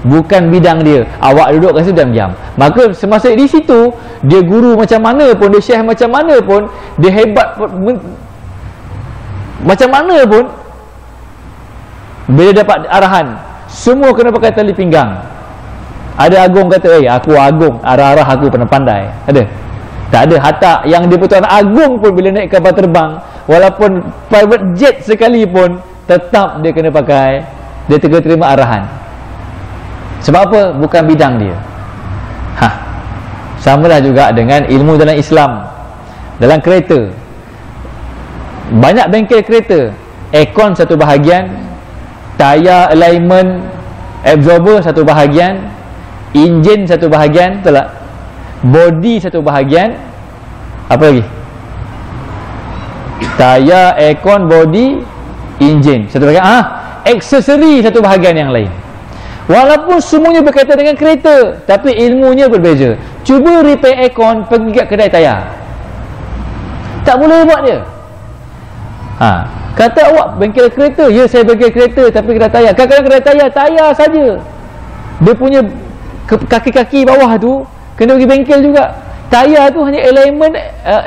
Speaker 1: bukan bidang dia. Awak duduk kat situ dan diam. Maka semasa di situ, dia guru macam mana pun, dia syekh macam mana pun, dia hebat macam mana pun, bila dapat arahan, semua kena pakai tali pinggang. Ada agung kata, aku agung, arah-arah aku pandai. Ada? Tak ada. Hatta yang di-Pertuan Agong pun bila naik kapal terbang, walaupun private jet sekalipun, tetap dia kena pakai, dia terima arahan. Sebab apa? Bukan bidang dia. Samalah juga dengan ilmu dalam Islam. Dalam kereta, banyak bengkel kereta, aircon satu bahagian, tayar alignment absorber satu bahagian, enjin satu bahagian, betul tak? Body satu bahagian, apa lagi? Tayar, aircon, body, enjin satu bahagian, aksesori satu bahagian yang lain. Walaupun semuanya berkaitan dengan kereta, tapi ilmunya berbeza. Cuba repair aircon, pergi kat kedai tayar, tak boleh buat dia. Kata awak bengkel kereta, ya saya bengkel kereta, tapi kedai tayar, kadang-kadang kedai tayar saja, dia punya kaki-kaki bawah tu kena pergi bengkel juga. Tayar tu hanya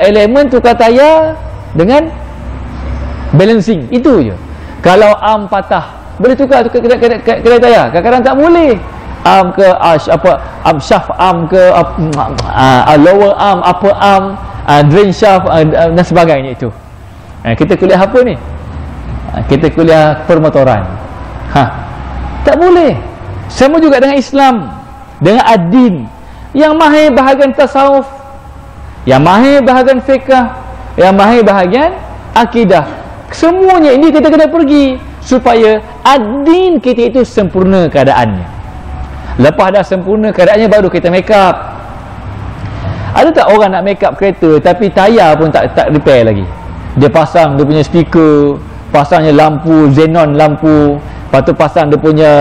Speaker 1: elemen tukar tayar dengan balancing, itu je. Kalau arm patah, boleh tukar kedai tayar. Kadang-kadang tak boleh. Arm ke arm shaft arm ke lower arm, upper arm, drain shaft dan sebagainya itu. Kita kuliah apa ni? Kita kuliah permotoran. Tak boleh. Sama juga dengan Islam, dengan ad-din. Yang mahir bahagian tasawuf, yang mahir bahagian fiqh, yang mahir bahagian akidah. Semuanya ini kita kena pergi supaya ad-din kita itu sempurna keadaannya. Lepas dah sempurna keadaannya, baru kita make up. Ada tak orang nak make up kereta tapi tayar pun tak repair lagi? Dia pasang dia punya speaker, pasangnya lampu xenon lampu, lepas tu pasang dia punya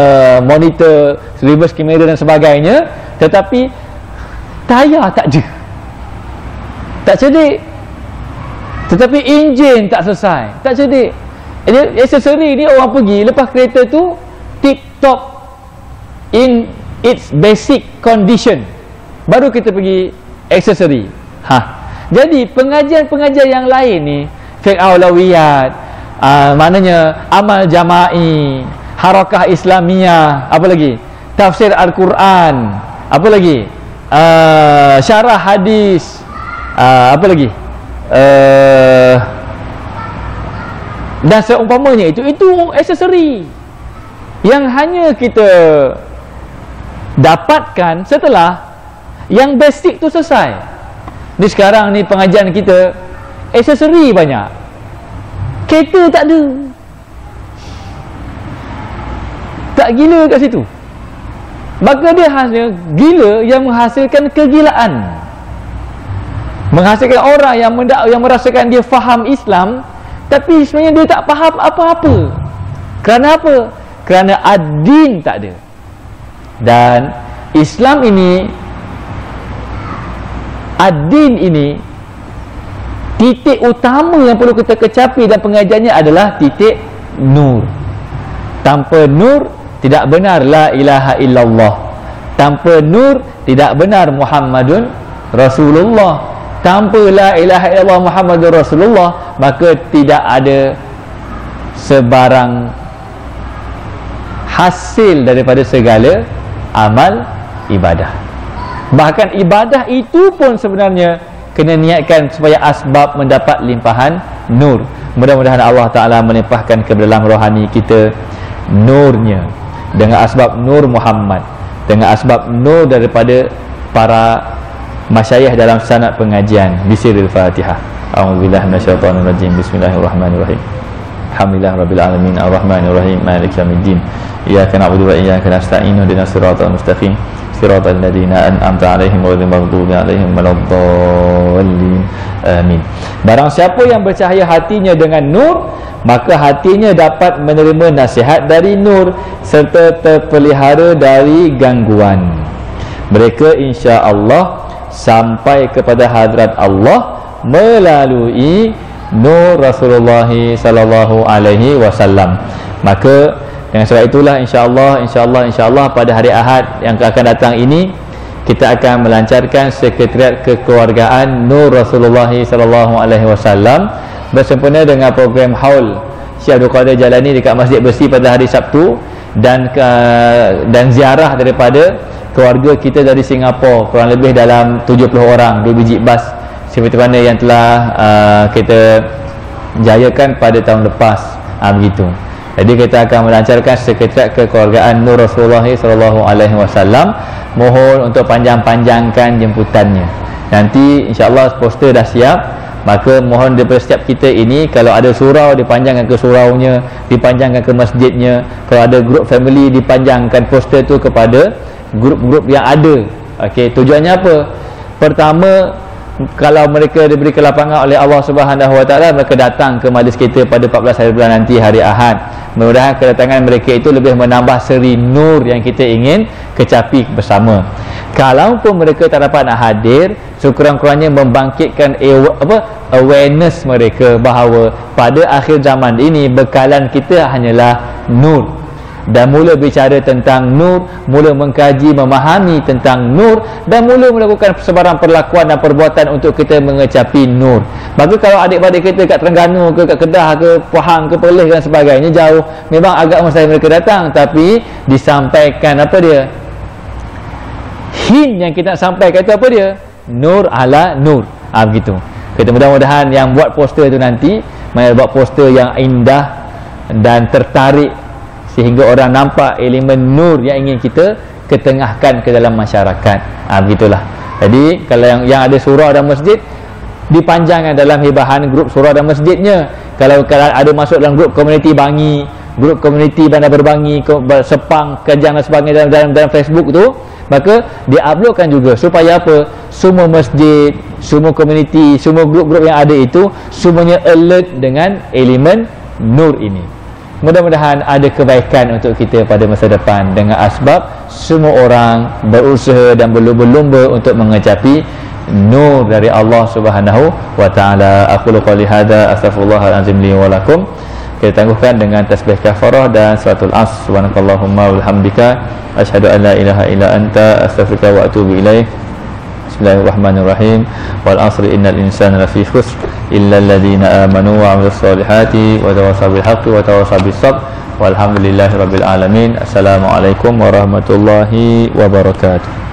Speaker 1: monitor, reverse camera dan sebagainya, tetapi tayar tak ada, tak cerdik. Tetapi enjin tak selesai, tak cerdik. Aksesori ni orang pergi lepas kereta tu tip top in its basic condition, baru kita pergi aksesori. Jadi pengajian-pengajian yang lain ni, fiqh aulawiyat, maknanya amal jama'i, harakah Islamiyah, apa lagi, tafsir Al-Quran, apa lagi, syarah hadis, apa lagi, dan seumpamanya, itu aksesori yang hanya kita dapatkan setelah yang basic tu selesai. Ni sekarang ni pengajian kita aksesori banyak, kereta tak ada. Tak gila kat situ. Maka dia hanya gila yang menghasilkan kegilaan, menghasilkan orang yang merasakan dia faham Islam, tapi sebenarnya dia tak faham apa-apa. Kerana apa? Kerana ad-din tak ada. Dan Islam ini, ad-din ini, titik utama yang perlu kita kecapi dan pengajiannya adalah titik nur. Tanpa nur tidak benar la ilaha illallah. Tanpa nur tidak benar Muhammadun Rasulullah. Tanpa la ilaha illallah Muhammadur Rasulullah, maka tidak ada sebarang hasil daripada segala amal ibadah. Bahkan ibadah itu pun sebenarnya kena niatkan supaya asbab mendapat limpahan nur. Mudah-mudahan Allah Ta'ala melimpahkan ke dalam rohani kita nurnya, dengan asbab nur Muhammad, dengan asbab nur daripada para masyayikh dalam sanad pengajian. Bismillahirrahmanirrahim. A'udzubillahi minasyaitonir rajim. Bismillahirrahmanirrahim. Alhamdulillah rabbil alamin arrahmanir rahim maliki yaumiddin. Iyyaka na'budu wa iyyaka nasta'in ihdinas siratal mustaqim siratal ladzina an'amta 'alaihim ghairil maghdubi 'alaihim waladdallin. Amin. Barang siapa yang bercahaya hatinya dengan nur, maka hatinya dapat menerima nasihat dari nur serta terpelihara dari gangguan. Mereka insya-Allah sampai kepada hadrat Allah melalui nur Rasulullah sallallahu alaihi wasallam. Maka Dengan sebab itulah insya-Allah pada hari Ahad yang akan datang ini kita akan melancarkan sekretariat kekeluargaan Nur Rasulullah sallallahu alaihi wasallam bersempena dengan program haul Syekh Abdul Qadir Jalani dekat Masjid Bersih pada hari Sabtu, dan ziarah daripada keluarga kita dari Singapura kurang lebih dalam 70 orang, 2 biji bas seperti mana yang telah kita jayakan pada tahun lepas. Begitu. Jadi kita akan melancarkan sekretariat kekeluargaan Nur Rasulullah sallallahu alaihi wasallam. Mohon untuk panjang-panjangkan jemputannya. Nanti insya-Allah poster dah siap, maka mohon daripada setiap kita ini, kalau ada surau dipanjangkan ke suraunya, dipanjangkan ke masjidnya. Kalau ada grup family, dipanjangkan poster tu kepada grup-grup yang ada. Okey, tujuannya apa? Pertama, kalau mereka diberi kelapangan oleh Allah Subhanahu Wa Taala, mereka datang ke majlis kita pada 14 hari bulan nanti, hari Ahad. Mudah-mudahan kedatangan mereka itu lebih menambah seri nur yang kita ingin kecapi bersama. Kalaupun mereka tak dapat nak hadir, sekurang-kurangnya membangkitkan awareness mereka bahawa pada akhir zaman ini bekalan kita hanyalah nur, dan mula bicara tentang nur, mula mengkaji, memahami tentang nur, dan mula melakukan sebarang perlakuan dan perbuatan untuk kita mengecapi nur. Maka kalau adik-adik kita kat Terengganu ke, kat Kedah ke, Pahang ke, Perlis dan sebagainya, jauh, memang agak mustahil mereka datang, tapi disampaikan apa dia? Hint yang kita nak sampaikan itu apa dia? Nur ala nur. Begitu. Kita mudah-mudahan yang buat poster itu nanti buat poster yang indah dan tertarik, sehingga orang nampak elemen nur yang ingin kita ketengahkan ke dalam masyarakat. Begitulah. Jadi kalau yang ada surau dan masjid, dipanjangkan dalam hibahan grup surau dan masjidnya. Kalau ada masuk dalam grup komuniti Bangi, grup komuniti Bandar Berbangi, Sepang, Kajang dan sebagainya dalam Facebook tu, maka diuploadkan juga supaya apa? Semua masjid, semua komuniti, semua grup-grup yang ada itu semuanya alert dengan elemen nur ini. Mudah-mudahan ada kebaikan untuk kita pada masa depan, dengan asbab semua orang berusaha dan berlumba-lumba untuk mengecapi nur dari Allah Subhanahu wa taala. Aqulu qouli hadza, astaghfirullahal azim li wa lakum. Kita tangguhkan dengan tasbih kafarah dan suratul as. Subhanakallahumma wa bihamdika asyhadu an la ilaha illa anta, astaghfiruka wa atubu ilaik. Bismillahirrahmanirrahim. Wal asri innal insana lafi khusr illa alladhina amanu wa 'amilus solihati wa tawassaw bil haqqi wa tawassaw bis sabr. Walhamdulillahirabbil alamin. Assalamualaikum warahmatullahi wabarakatuh.